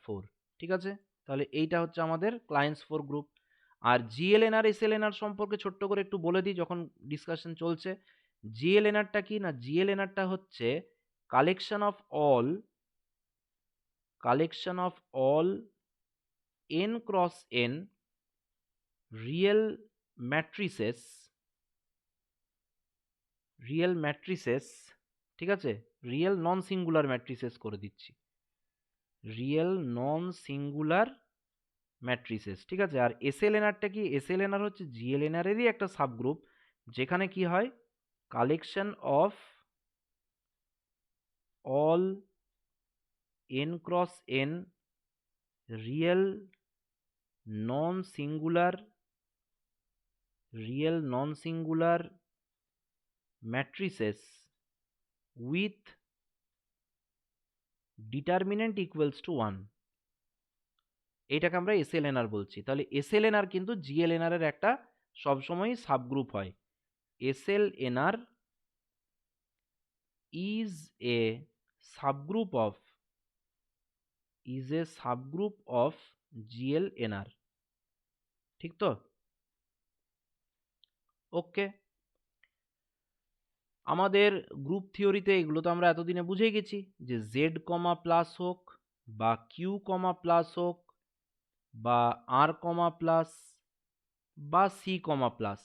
[SPEAKER 1] 4, ঠিক আছে। তাহলে এইটা হচ্ছে আমাদের ক্লায়েন্টস ফোর গ্রুপ। আর জিএলএনআর এসএলএনআর সম্পর্কে ছোট্ট করে একটু বলে দিই যখন ডিসকাশন চলছে। জিএলএনআরটা কি না, জিএলএনআরটা হচ্ছে collection of all n cross n real matrices, ঠিক আছে, রিয়েল নন সিঙ্গুলার ম্যাট্রিসেস করে দিচ্ছি, রিয়েল নন সিঙ্গুলার ম্যাট্রিসেস, ঠিক আছে। আর এসএলএনআরটা কি, এসএলএনআর হচ্ছে জিএলএনআরেরই একটা সাবগ্রুপ, যেখানে কি হয় collection of all n cross n real non singular matrices with determinant equals to 1, এটাকে আমরা এসএলএনআর বলছি। তাহলে এসএলএনআর কিন্তু জিএলএনআর এর একটা সবসময় সাবগ্রুপ হয়। এসএলএনআর ইজ এ সাবগ্রুপ অফ জিএলএনআর, ঠিক তো? ওকে, আমাদের গ্রুপ থিওরিতে এগুলো তো আমরা এতদিনে বুঝে গেছি যে জেড কমা প্লাস হোক বা কিউ কমা প্লাস হোক বা আর কমা প্লাস বা সি কমা প্লাস,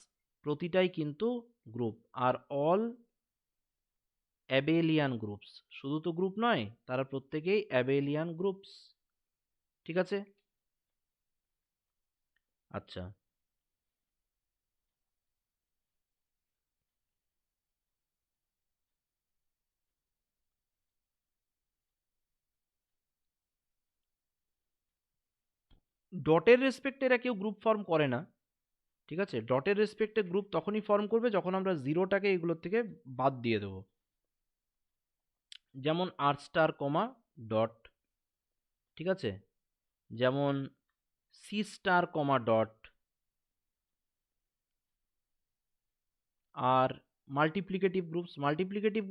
[SPEAKER 1] প্রতিটাই কিন্তু গ্রুপ। আর অল অ্যাবেলিয়ান গ্রুপস, শুধু তো গ্রুপ নয়, তারা প্রত্যেকেই অ্যাবেলিয়ান গ্রুপস, ঠিক আছে। আচ্ছা, ডটের রেসপেক্টে এরা কেউ গ্রুপ ফর্ম করে না, ঠিক আছে। ডটের রেসপেক্টে গ্রুপ তখনই ফর্ম করবে যখন আমরা জিরোটাকে এগুলোর থেকে বাদ দিয়ে দেবো, যেমন আর স্টার কমা ডট, ঠিক আছে, যেমন সি স্টার কমা ডট। আর মাল্টিপ্লিকেটিভ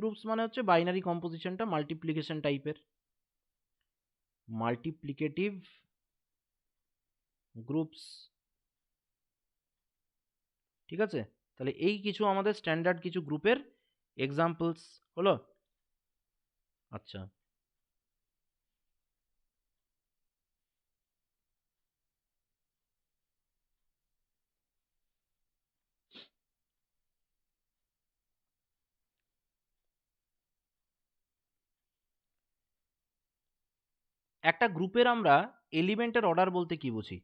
[SPEAKER 1] গ্রুপস মানে হচ্ছে বাইনারি কম্পোজিশনটা মাল্টিপ্লিকেশন টাইপের, মাল্টিপ্লিকেটিভ গ্রুপস, ঠিক আছে। তাহলে এই কিছু আমাদের স্ট্যান্ডার্ড কিছু গ্রুপের এক্সাম্পলস হলো। আচ্ছা, একটা গ্রুপের আমরা এলিমেন্টের অর্ডার বলতে কি বুঝি?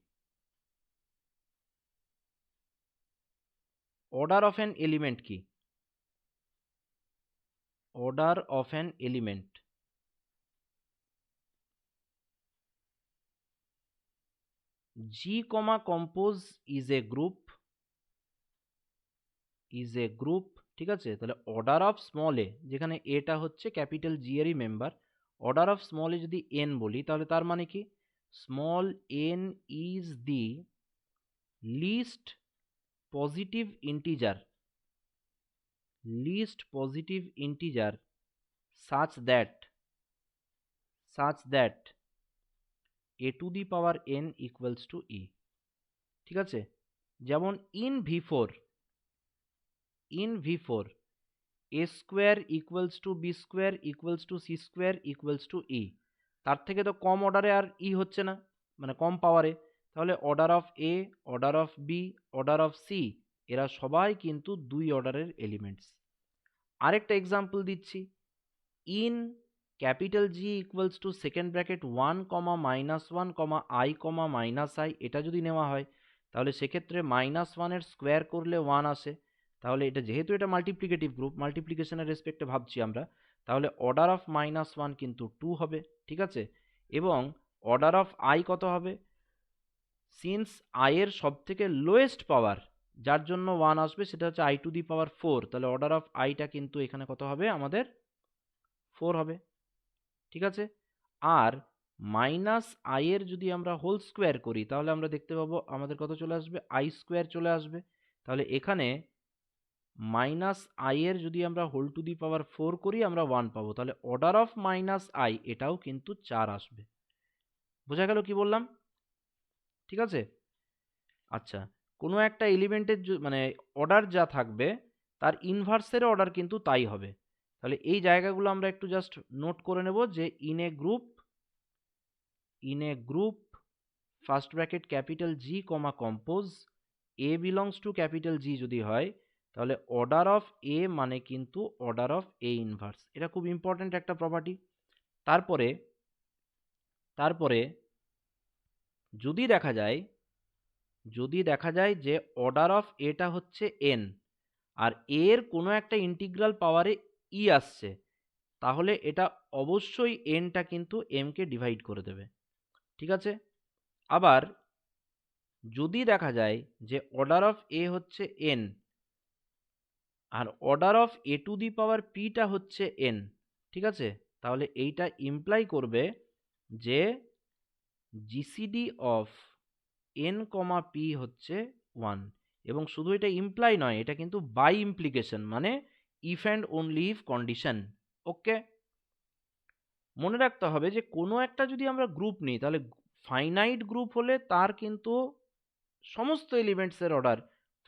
[SPEAKER 1] অর্ডার অফ অ্যান এলিমেন্ট কি? Order of an element, G comma compose is a group, ঠিক আছে। তাহলে অর্ডার অফ স্মল এ, যেখানে এটা হচ্ছে ক্যাপিটাল জি এরই member, order of small A যদি এন বলি তাহলে তার মানে কি small N is the least positive integer such that a to the power n equals to e, ঠিক আছে। যেমন in V4 a square equals to B square equals to C square equals to e, তার থেকে তো কম অর্ডারে আর ই হচ্ছে না, মানে কম পাওয়ারে। তাহলে order of A, order of B, order of C, এরা সবাই কিন্তু 2 অর্ডারের এলিমেন্টস। আরেকটা এক্সাম্পল দিচ্ছি, in capital G equals to second bracket 1 comma -1 comma I comma -i, এটা যদি নেওয়া হয় তাহলে সেক্ষেত্রে -1 এর স্কোয়ার করলে 1 আসে। তাহলে এটা যেহেতু এটা মাল্টিপ্লিকেটিভ গ্রুপ, মাল্টিপ্লিকেশনের রেসপেক্টে ভাবছি আমরা, তাহলে অর্ডার অফ -1 কিন্তু 2 হবে, ঠিক আছে। এবং অর্ডার অফ আই কত হবে? সিন্স আই এর সব থেকে লোয়েস্ট পাওয়ার যার জন্য 1 আসবে সেটা হচ্ছে i⁴, তাহলে অর্ডার অফ আইটা কিন্তু এখানে কত হবে আমাদের? 4 হবে, ঠিক আছে। আর মাইনাস আই এর যদি আমরা হোল স্কোয়ার করি তাহলে আমরা দেখতে পাবো আমাদের কত চলে আসবে? i² চলে আসবে। তাহলে এখানে মাইনাস আই এর যদি আমরা হোল⁴ করি আমরা 1 পাবো, তাহলে অর্ডার অফ মাইনাস আই এটাও কিন্তু 4 আসবে। বোঝা গেল কি বললাম? ঠিক আছে। আচ্ছা, কোনো একটা এলিমেন্টের মানে অর্ডার যা থাকবে তার ইনভার্সের অর্ডার কিন্তু তাই হবে। তাহলে এই জায়গাগুলো আমরা একটু জাস্ট নোট করে নেব যে in a group first bracket capital G comma compose A belongs to capital জি যদি হয় তাহলে অর্ডার অফ এ মানে কিন্তু অর্ডার অফ এ ইনভার্স। এটা খুব ইম্পর্ট্যান্ট একটা প্রপার্টি। তারপরে যদি দেখা যায় যে অর্ডার অফ এটা হচ্ছে এন আর এর কোনো একটা ইন্টিগ্রাল পাওয়ারে ই আসছে, তাহলে এটা অবশ্যই এনটা কিন্তু এমকে ডিভাইড করে দেবে, ঠিক আছে। আবার যদি দেখা যায় যে অর্ডার অফ এ হচ্ছে এন আর order of a to the power পিটা হচ্ছে এন, ঠিক আছে, তাহলে এইটা ইমপ্লাই করবে যে GCD of n comma p হচ্ছে 1। এবং শুধু এটা ইমপ্লাই নয়, এটা কিন্তু বাই ইমপ্লিকেশন, মানে if and only if condition. Okay, মনে রাখতে হবে যে কোনো একটা যদি আমরা গ্রুপ নিই তাহলে ফাইনাইট গ্রুপ হলে তার কিন্তু সমস্ত এলিমেন্টসের অর্ডার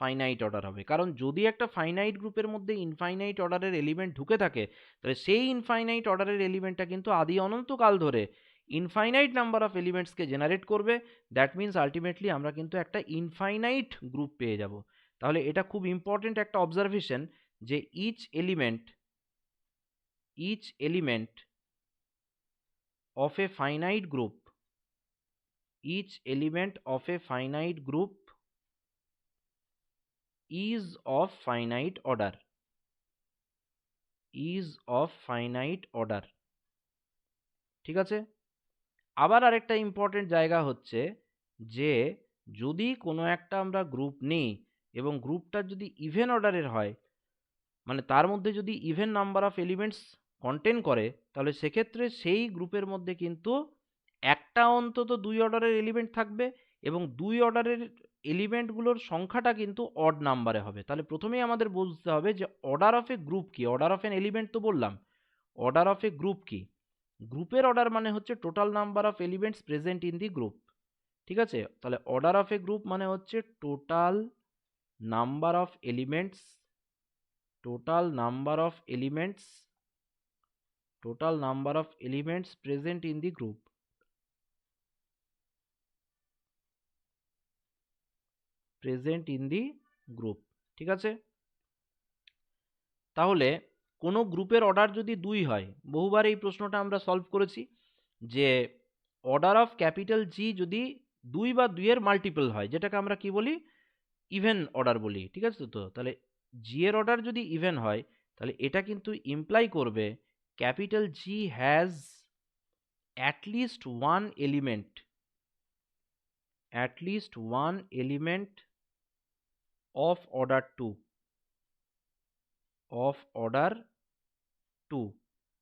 [SPEAKER 1] ফাইনাইট অর্ডার হবে। কারণ যদি একটা ফাইনাইট গ্রুপের মধ্যে ইনফাইনাইট অর্ডারের এলিমেন্ট ঢুকে থাকে তাহলে সেই ইনফাইনাইট অর্ডারের এলিমেন্টটা কিন্তু আদি অনন্তকাল ধরে ইনফাইনাইট নাম্বার অফ এলিমেন্টসকে জেনারেট করবে। দ্যাট মিনস আলটিমেটলি আমরা কিন্তু একটা ইনফাইনাইট গ্রুপ পেয়ে যাব। তাহলে এটা খুব ইম্পর্টেন্ট একটা অবজারভেশন যে each element of a finite group is of finite order, ঠিক আছে। আবার আরেকটা ইম্পর্টেন্ট জায়গা হচ্ছে যে যদি কোনো একটা আমরা গ্রুপ নিই এবং গ্রুপটা যদি ইভেন অর্ডারের হয়, মানে তার মধ্যে যদি even number of elements contain করে, তাহলে সেক্ষেত্রে সেই গ্রুপের মধ্যে কিন্তু একটা অন্তত 2 অর্ডারের এলিমেন্ট থাকবে এবং 2 অর্ডারের এলিমেন্টগুলোর সংখ্যাটা কিন্তু অড নাম্বারে হবে। তাহলে প্রথমেই আমাদের বুঝতে হবে যে অর্ডার অফ এ গ্রুপ কি। অর্ডার অফ এন এলিমেন্ট তো বললাম, অর্ডার অফ এ গ্রুপ কি? গ্রুপের অর্ডার মানে হচ্ছে total number of elements present in the group, ঠিক আছে। তাহলে অর্ডার অফ এ গ্রুপ মানে হচ্ছে total number of elements present in the group. ঠিক আছে। তাহলে কোনো গ্রুপের অর্ডার যদি 2 হয়, বহুবার এই প্রশ্নটা আমরা সলভ করেছি যে অর্ডার অফ ক্যাপিটাল জি যদি 2 বা 2 এর মাল্টিপল হয়, যেটাকে আমরা কি বলি? ইভেন অর্ডার বলি, ঠিক আছে। তো তাহলে জি এর অর্ডার যদি ইভেন হয় তাহলে এটা কিন্তু ইমপ্লাই করবে capital G has at least one element of order 2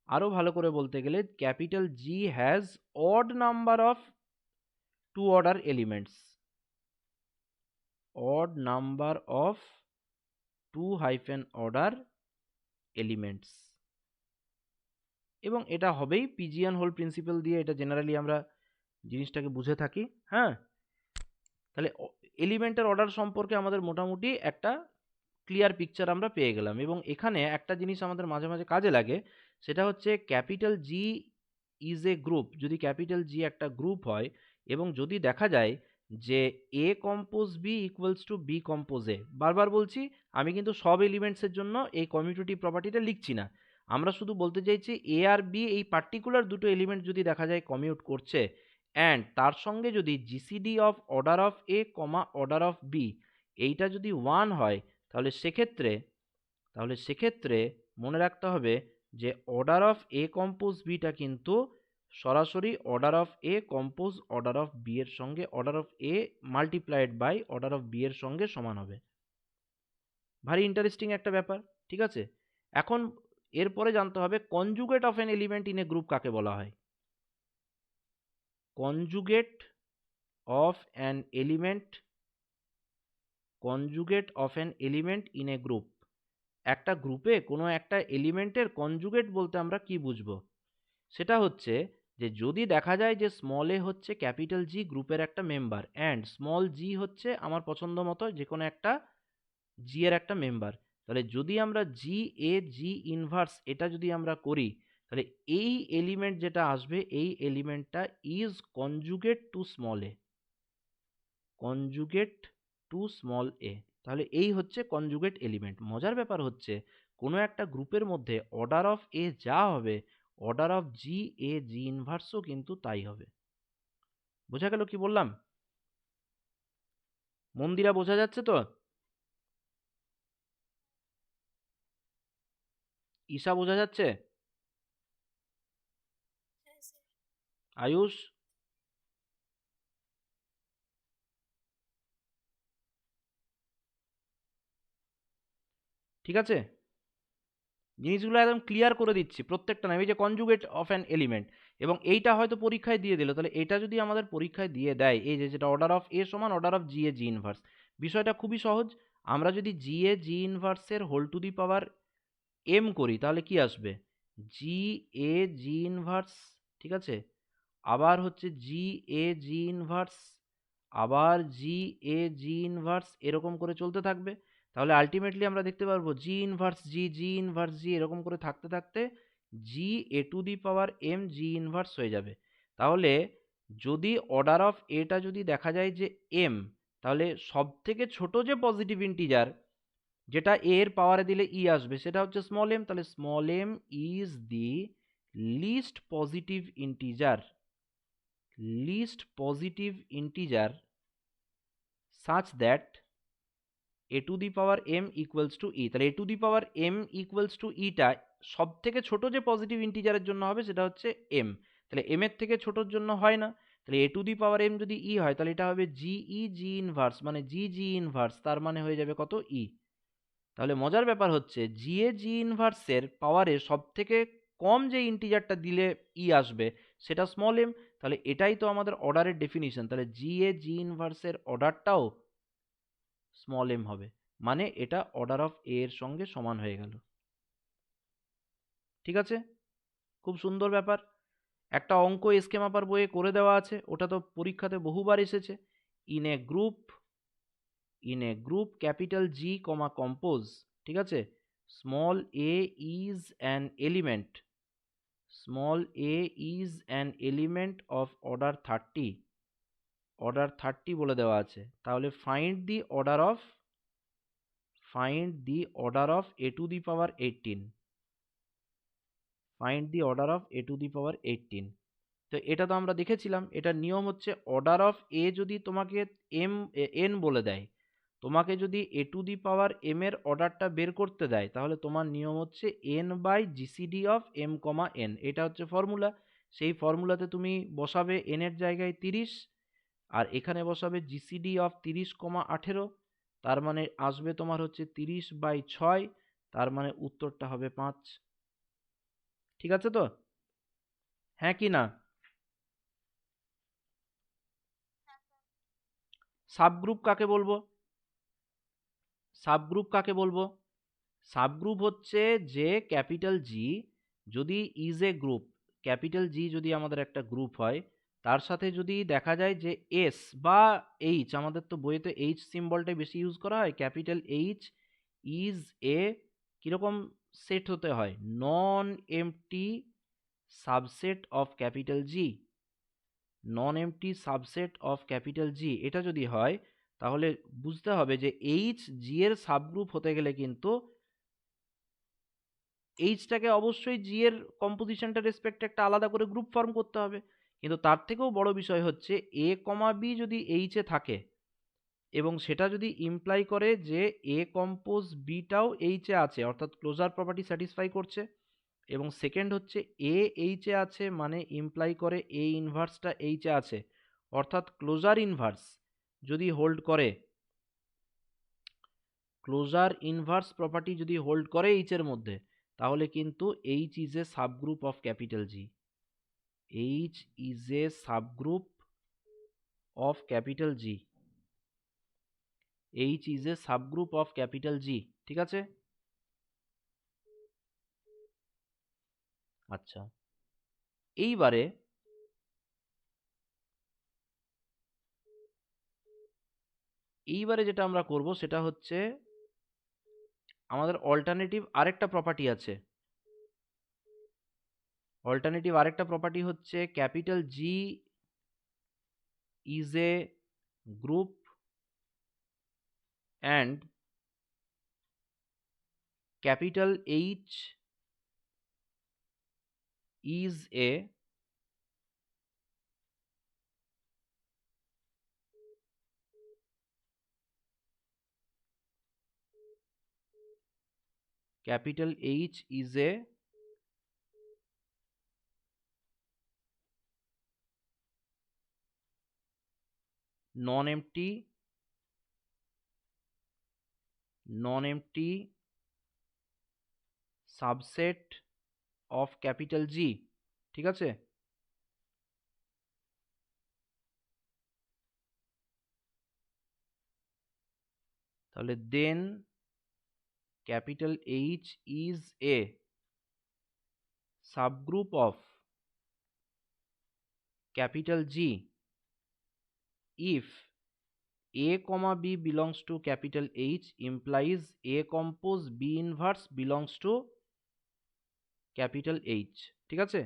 [SPEAKER 1] আরো ভালো করে বলতে গেলে capital G has odd number of 2 order elements, order elements। এবং এটা হবেই পিজিয়ান হোল প্রিন্সিপাল দিয়ে, এটা জেনারেলি আমরা জিনিসটাকে বুঝে থাকি। হ্যাঁ, তাহলে এলিমেন্টের অর্ডার সম্পর্কে আমাদের মোটামুটি একটা ক্লিয়ার পিকচার আমরা পেয়ে গেলাম। এবং এখানে একটা জিনিস আমাদের মাঝে মাঝে কাজে লাগে, সেটা হচ্ছে capital G is a group. যদি ক্যাপিটাল জি একটা গ্রুপ হয় এবং যদি দেখা যায় যে এ compose b equals to b compose a, বারবার বলছি আমি কিন্তু সব এলিমেন্টসের জন্য এই কমিউটেটিভ প্রপার্টিটা লিখছি না, আমরা শুধু বলতে চাইছি এ আর বি এই পার্টিকুলার দুটো এলিমেন্ট যদি দেখা যায় কমিউট করছে অ্যান্ড তার সঙ্গে যদি GCD of order of A comma order of B এইটা যদি 1 হয়, তাহলে সেক্ষেত্রে মনে রাখতে হবে যে order of A compose beta কিন্তু সরাসরি order of A compose order of B এর সঙ্গে, order of A multiplied by order of B এর সঙ্গে সমান হবে। ভারী ইন্টারেস্টিং একটা ব্যাপার, ঠিক আছে। এখন এরপরে জানতে হবে conjugate of an element in a group কাকে বলা হয়। Conjugate of an element, conjugate of an element in a group, একটা গ্রুপে কোনো একটা এলিমেন্টের কনজুগেট বলতে আমরা কি বুঝবো, সেটা হচ্ছে যে যদি দেখা যায় যে স্মল এ হচ্ছে ক্যাপিটাল জি গ্রুপের একটা মেম্বার অ্যান্ড স্মল জি হচ্ছে আমার পছন্দ মতো যে কোনো একটা জি এর একটা মেম্বার, তাহলে যদি আমরা জি এ জি ইনভার্স এটা যদি আমরা করি, তাহলে এই এলিমেন্ট যেটা আসবে এই এলিমেন্টটা is conjugate to small a, conjugate to small a. তাহলে এই হচ্ছে কনজুগেট এলিমেন্ট। মজার ব্যাপার হচ্ছে কোনো একটা গ্রুপের মধ্যে অর্ডার অফ এ যা হবে অর্ডার অফ জি এ জি ইনভার্সও কিন্তু তাই হবে। বোঝা গেল কি বললাম? মন্দিরা বোঝা যাচ্ছে তো? ঈশা বোঝা যাচ্ছে? আয়ুষ? ঠিক আছে, জিনিসগুলো একদম ক্লিয়ার করে দিচ্ছি প্রত্যেকটা নাম। এই যে কনজুগেট অফ অ্যান এলিমেন্ট, এবং এইটা হয়তো পরীক্ষায় দিয়ে দিল, তাহলে এটা যদি আমাদের পরীক্ষায় দিয়ে দেয় এই যে যেটা অর্ডার অফ এ সমান order of g a g inverse, বিষয়টা খুবই সহজ। আমরা যদি জি এ জি ইনভার্সের whole to the power m করি তাহলে কি আসবে, জি এ জি ইনভার্স, ঠিক আছে, আবার হচ্ছে জি এ জি ইনভার্স, আবার জি এ জি ইনভার্স, এরকম করে চলতে থাকবে। তাহলে আলটিমেটলি আমরা দেখতে পারবো জি ইনভার্স জি জি ইনভার্স জি এরকম করে থাকতে থাকতে g a to the power m g inverse হয়ে যাবে। তাহলে যদি অর্ডার অফ এটা যদি দেখা যায় যে এম, তাহলে সব থেকে ছোট যে পজিটিভ ইন্টিজার যেটা এ এর পাওয়ারে দিলে ই আসবে সেটা হচ্ছে স্মল এম, তাহলে small M is the least positive integer, least positive integer such that a to the power m equals to e। তাহলে a to the power m equals to e টা সব থেকে ছোট যে পজিটিভ ইন্টিজারের জন্য হবে সেটা হচ্ছে m। তাহলে m এর থেকে ছোটর জন্য হয় না, তাহলে a to the power m যদি e হয় তাহলে এটা হবে জি ই জি ইনভার্স, মানে জি জি ইনভার্স, তার মানে হয়ে যাবে কত, e। তাহলে মজার ব্যাপার হচ্ছে জি এ জি ইনভার্সের পাওয়ারে সব থেকে কম যে ইন্টিজারটা দিলে ই আসবে সেটা স্মল এম। তাহলে এটাই তো আমাদের অর্ডারের ডেফিনিশন, তাহলে জি এ জি ইনভার্সের অর্ডারটাও স্মল এম হবে, মানে এটা অর্ডার অফ এ এর সঙ্গে সমান হয়ে গেল। ঠিক আছে, খুব সুন্দর ব্যাপার। একটা অঙ্ক এসকে মাপার বইয়ে করে দেওয়া আছে, ওটা তো পরীক্ষাতে বহুবার এসেছে। In a group, in a group capital G comma compose, ঠিক আছে, small A is an element, small A is an element of order 30, order 30 বলে দেওয়া আছে। তাহলে find the order of, find the order of a to the power 18, find the order of a to the power 18। তো এটা তো আমরা দেখেছিলাম, এটার নিয়ম হচ্ছে অর্ডার অফ এ যদি তোমাকে এম এন বলে দেয়, তোমাকে যদি এ টু দি পাওয়ার এম এর অর্ডারটা বের করতে দেয় তাহলে তোমার নিয়ম হচ্ছে N by GCD of M comma N, এটা হচ্ছে ফর্মুলা। সেই ফর্মুলাতে তুমি বসাবে এন এর জায়গায় 30 আর এখানে বসাবে জিসিডি অফ 30,18, তার মানে আসবে তোমার হচ্ছে 30/6, তার মানে উত্তরটা হবে 5। ঠিক আছে তো? হ্যাঁ কি না? সাবগ্রুপ কাকে বলবো, সাবগ্রুপ কাকে বলবো? সাবগ্রুপ হচ্ছে যে ক্যাপিটাল জি যদি ইজ এ গ্রুপ, ক্যাপিটাল জি যদি আমাদের একটা গ্রুপ হয় তার সাথে যদি দেখা যায় যে এস বা এইচ, আমাদের তো বইতে এইচ সিম্বলটাই বেশি ইউজ করা হয়, ক্যাপিটাল এইচ ইজ এ কিরকম সেট হতে হয়, নন MT subset of capital G, non MT subset of capital G, এটা যদি হয় তাহলে বুঝতে হবে যে এইচ জি এর সাবগ্রুপ হতে গেলে কিন্তু এইচটাকে অবশ্যই জি এর কম্পোজিশনটা রেসপেক্টে একটা আলাদা করে গ্রুপ ফর্ম করতে হবে। কিন্তু তার থেকেও বড় বিষয় হচ্ছে এ কমা বি যদি এইচে থাকে এবং সেটা যদি ইমপ্লাই করে যে এ কম্পোজ বিটাও এইচে আছে, অর্থাৎ ক্লোজার প্রপার্টি স্যাটিসফাই করছে, এবং সেকেন্ড হচ্ছে এ এইচে আছে মানে ইমপ্লাই করে এ ইনভার্সটা এইচে আছে, অর্থাৎ ক্লোজার ইনভার্স যদি হোল্ড করে, ক্লোজার ইনভার্স প্রপার্টি যদি হোল্ড করে এইচের মধ্যে, তাহলে কিন্তু H is a subgroup of capital G. H is a subgroup of capital G. H is a subgroup of capital G. ঠিক আছে? আচ্ছা, এইবারে যেটা আমরা করব সেটা হচ্ছে আমাদের অল্টারনেটিভ আরেকটা প্রপার্টি আছে। অল্টারনেটিভ আরেকটা প্রপার্টি হচ্ছে capital G is a group and capital H is a capital H is a non-empty subset of capital G। ঠিক আছে? তাহলে then capital H is a subgroup of capital G if A comma B belongs to capital H implies A compose B inverse belongs to capital H। ঠিক আছে?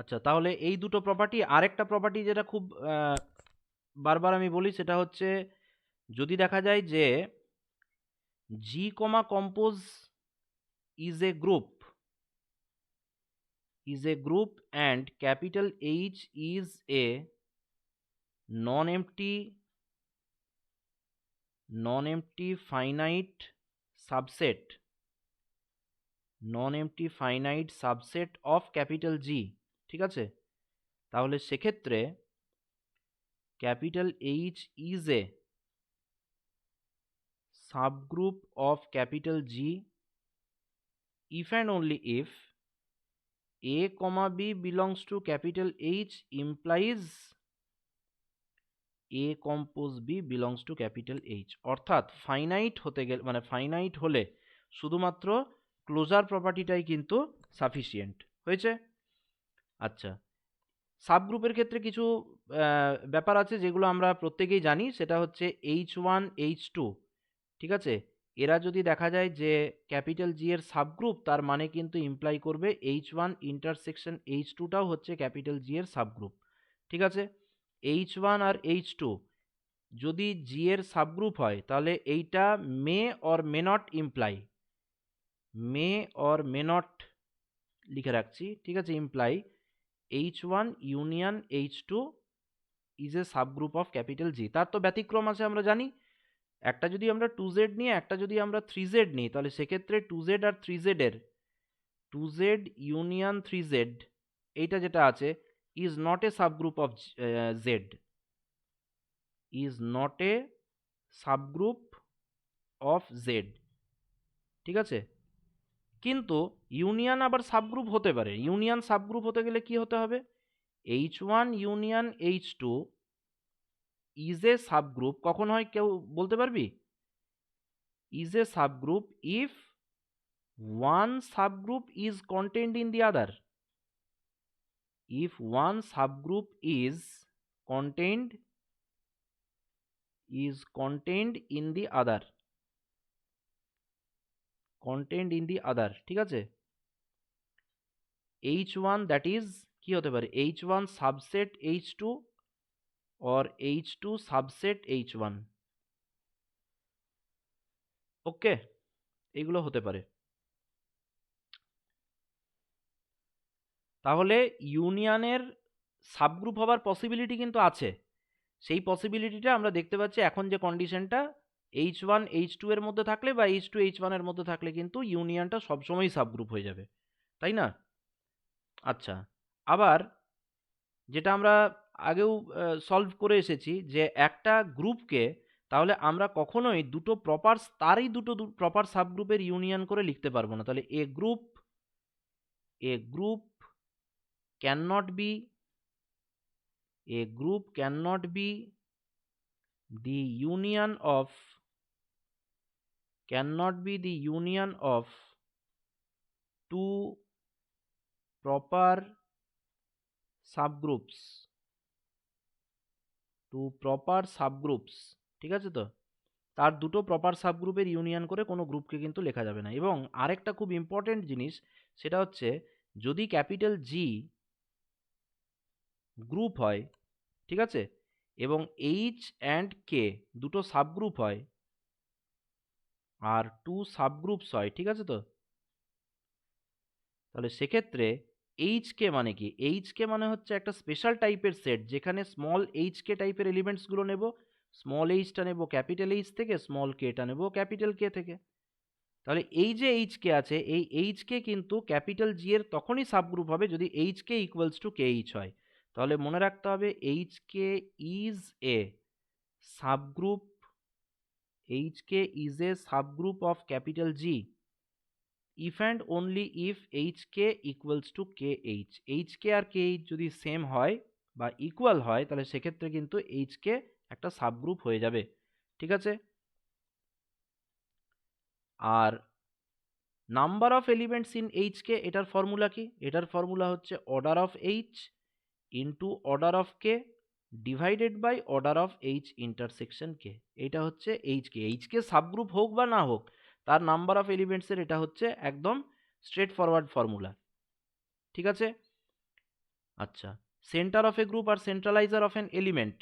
[SPEAKER 1] আচ্ছা, তাহলে এই দুটো প্রপার্টি। আরেকটা প্রপার্টি যেটা খুব বারবার আমি বলি সেটা হচ্ছে যদি দেখা যায় যে জি comma compose is a group and capital H is a non-empty finite subset of capital G। ঠিক আছে? তাহলে সেক্ষেত্রে capital H is a subgroup of capital G if and only if A comma B belongs to capital H implies A compose B belongs to capital H। অর্থাৎ ফাইনাইট হতে গেলে মানে ফাইনাইট হলে শুধুমাত্র ক্লোজার প্রপার্টিটাই কিন্তু সাফিসিয়েন্ট হয়েছে। আচ্ছা, সাবগ্রুপের ক্ষেত্রে কিছু ব্যাপার আছে যেগুলো আমরা প্রত্যেকেই জানি, সেটা হচ্ছে H1 H2। ঠিক আছে? এরা যদি দেখা যায় যে ক্যাপিটাল জি এর সাবগ্রুপ, তার মানে কিন্তু ইমপ্লাই করবে H1 ইন্টারসেকশন H2টাও হচ্ছে ক্যাপিটাল জি এর সাবগ্রুপ। ঠিক আছে? H1 আর H2 যদি জি এর সাবগ্রুপ হয় তাহলে এইটা মে or may not imply, May or may not লিখে রাখছি। ঠিক আছে? Imply H1 union H2 is a subgroup of capital জি। তার তো ব্যতিক্রম আছে আমরা জানি। একটা যদি আমরা 2z নিই, একটা যদি আমরা 3z নিই, তাহলে সেক্ষেত্রে 2z আর 3z এর 2z ইউনিয়ন 3z এইটা যেটা আছে is not a subgroup of z, is not a subgroup of z। ঠিক আছে? কিন্তু ইউনিয়ন আবার সাবগ্রুপ হতে পারে। ইউনিয়ন সাবগ্রুপ হতে গেলে কি হতে হবে? H1 union H2 is a subgroup কখন হয় কেউ বলতে পারবি? Is a subgroup if one subgroup is contained in the other, if one subgroup is contained in the other, ঠিক আছে? H1 that is কি হতে পারে H1 subset H2 or H2 subset H1। ওকে, এগুলো হতে পারে। তাহলে ইউনিয়নের সাবগ্রুপ হবার পসিবিলিটি কিন্তু আছে। সেই পসিবিলিটিটা আমরা দেখতে পাচ্ছি এখন যে কন্ডিশনটা, H1 H2 এর মধ্যে থাকলে বা H2 H1 এর মধ্যে থাকলে কিন্তু ইউনিয়নটা সবসময়ই সাবগ্রুপ হয়ে যাবে, তাই না? আচ্ছা, আবার যেটা আমরা আগেও সলভ করে এসেছি যে একটা গ্রুপকে তাহলে আমরা কখনোই দুটো প্রপার তারই দুটো প্রপার সাবগ্রুপের ইউনিয়ন করে লিখতে পারবো না। তাহলে a group cannot be the union of two proper subgroups ঠিক আছে তো? তার দুটো প্রপার সাবগ্রুপের ইউনিয়ন করে কোনো গ্রুপকে কিন্তু লেখা যাবে না। এবং আরেকটা খুব ইম্পর্টেন্ট জিনিস, সেটা হচ্ছে যদি ক্যাপিটাল জি গ্রুপ হয়, ঠিক আছে, এবং এইচ অ্যান্ড কে দুটো সাবগ্রুপ হয় আর টু সাবগ্রুপস হয়, ঠিক আছে তো, তাহলে সেক্ষেত্রে এইচ কে মানে কি? এইচ কে মানে হচ্ছে একটা স্পেশাল টাইপের সেট যেখানে স্মল এইচ কে টাইপের এলিমেন্টসগুলো নেব, স্মল এইচটা নেব ক্যাপিটাল এইচ থেকে, স্মল কেটা নেব ক্যাপিটাল কে থেকে। তাহলে এই যে এইচ কে আছে, এই এইচ কে কিন্তু ক্যাপিটাল জি এর তখনই সাবগ্রুপ হবে যদি H K equals to K H হয়। তাহলে মনে রাখতে হবে H K is a subgroup, H K is a subgroup of capital G if and only if hk equals to kh। hk আর kh যদি সেম হয় বা ইকুয়াল হয় তাহলে সেক্ষেত্রে কিন্তু hk একটা সাবগ্রুপ হয়ে যাবে, ঠিক আছে? আর number of elements in hk, এটার ফর্মুলা কি? এটার ফর্মুলা হচ্ছে order of h into order of k divided by order of h intersection k। এটা হচ্ছে hk সাবগ্রুপ হোক বা না হোক তার নাম্বার অফ এলিমেন্টসের এটা হচ্ছে একদম স্ট্রেট ফরওয়ার্ড ফর্মুলা, ঠিক আছে? আচ্ছা, সেন্টার অফ এ গ্রুপ আর centralizer of an element.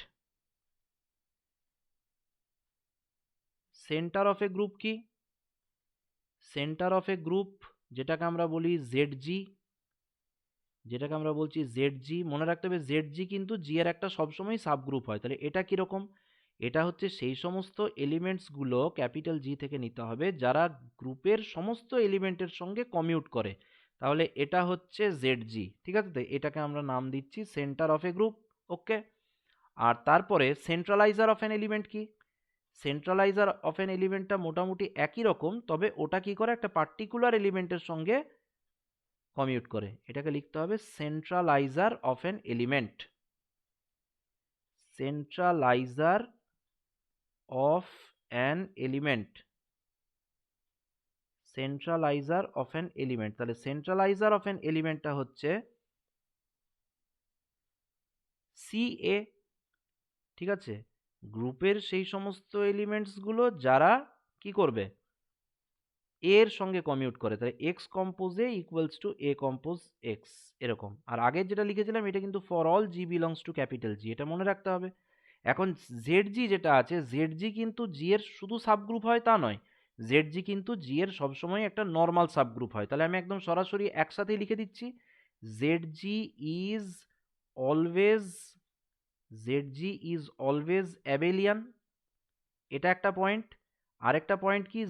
[SPEAKER 1] Centre of a group কি? সেন্টার অফ এ গ্রুপ যেটাকে আমরা বলি জেড জি, মনে রাখতে হবে জেড জি কিন্তু জি এর একটা সবসময় সাবগ্রুপ হয়। তাহলে এটা কিরকম? এটা হচ্ছে সেই সমস্ত এলিমেন্টসগুলো ক্যাপিটাল জি থেকে নিতে হবে যারা গ্রুপের সমস্ত এলিমেন্টের সঙ্গে কমিউট করে। তাহলে এটা হচ্ছে জেড জি, ঠিক আছে? তো এটাকে আমরা নাম দিচ্ছি সেন্টার অফ এ গ্রুপ। ওকে, আর তারপরে সেন্ট্রালাইজার অফ অ্যান এলিমেন্ট কি? সেন্ট্রালাইজার অফ অ্যান এলিমেন্টটা মোটামুটি একই রকম, তবে ওটা কি করে একটা পার্টিকুলার এলিমেন্টের সঙ্গে কমিউট করে। এটাকে লিখতে হবে centralizer of an element. Centralizer of an element, centralizer of an element. তাহলে সেন্ট্রালাইজার অফ অ্যান এলিমেন্টটা হচ্ছে সিএ, ঠিক আছে? গ্রুপের সেই সমস্ত এলিমেন্টসগুলো যারা কি করবে এর সঙ্গে কমিউট করে। তাহলে x compose A equals to A compose x, এরকম। আর আগের যেটা লিখেছিলাম এটা কিন্তু for all G belongs to capital G, এটা মনে রাখতে হবে। এখন জেড জি যেটা আছে, জেড জি কিন্তু জি এর শুধু সাবগ্রুপ হয় তা নয়, জেড জি কিন্তু জি এর সবসময় একটা নর্মাল সাবগ্রুপ হয়। তাহলে আমি একদম সরাসরি একসাথেই লিখে দিচ্ছি Z G is always, Z G is always abelian, এটা একটা পয়েন্ট। আরেকটা পয়েন্ট কি,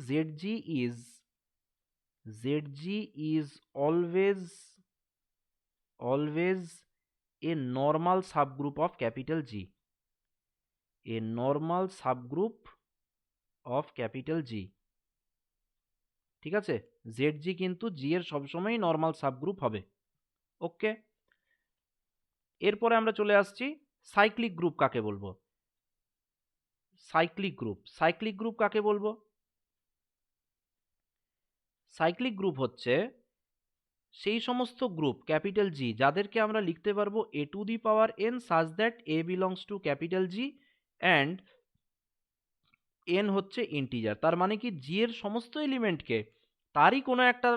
[SPEAKER 1] ZG is always a normal subgroup of capital G, a normal subgroup of capital G, ঠিক আছে? ZG কিন্তু G এর সবসময় নর্মাল সাবগ্রুপ হবে। ওকে, এরপরে আমরা চলে আসছি সাইক্লিক গ্রুপ কাকে বলবো? সাইক্লিক গ্রুপ কাকে বলবো? সাইক্লিক গ্রুপ হচ্ছে সেই সমস্ত গ্রুপ ক্যাপিটাল জি যাদেরকে আমরা লিখতে পারবো a to the power n such that a belongs to capital G and n হচ্ছে ইন্টিজার। তার মানে কি জি এর সমস্ত এলিমেন্টকে তারই কোনো একটা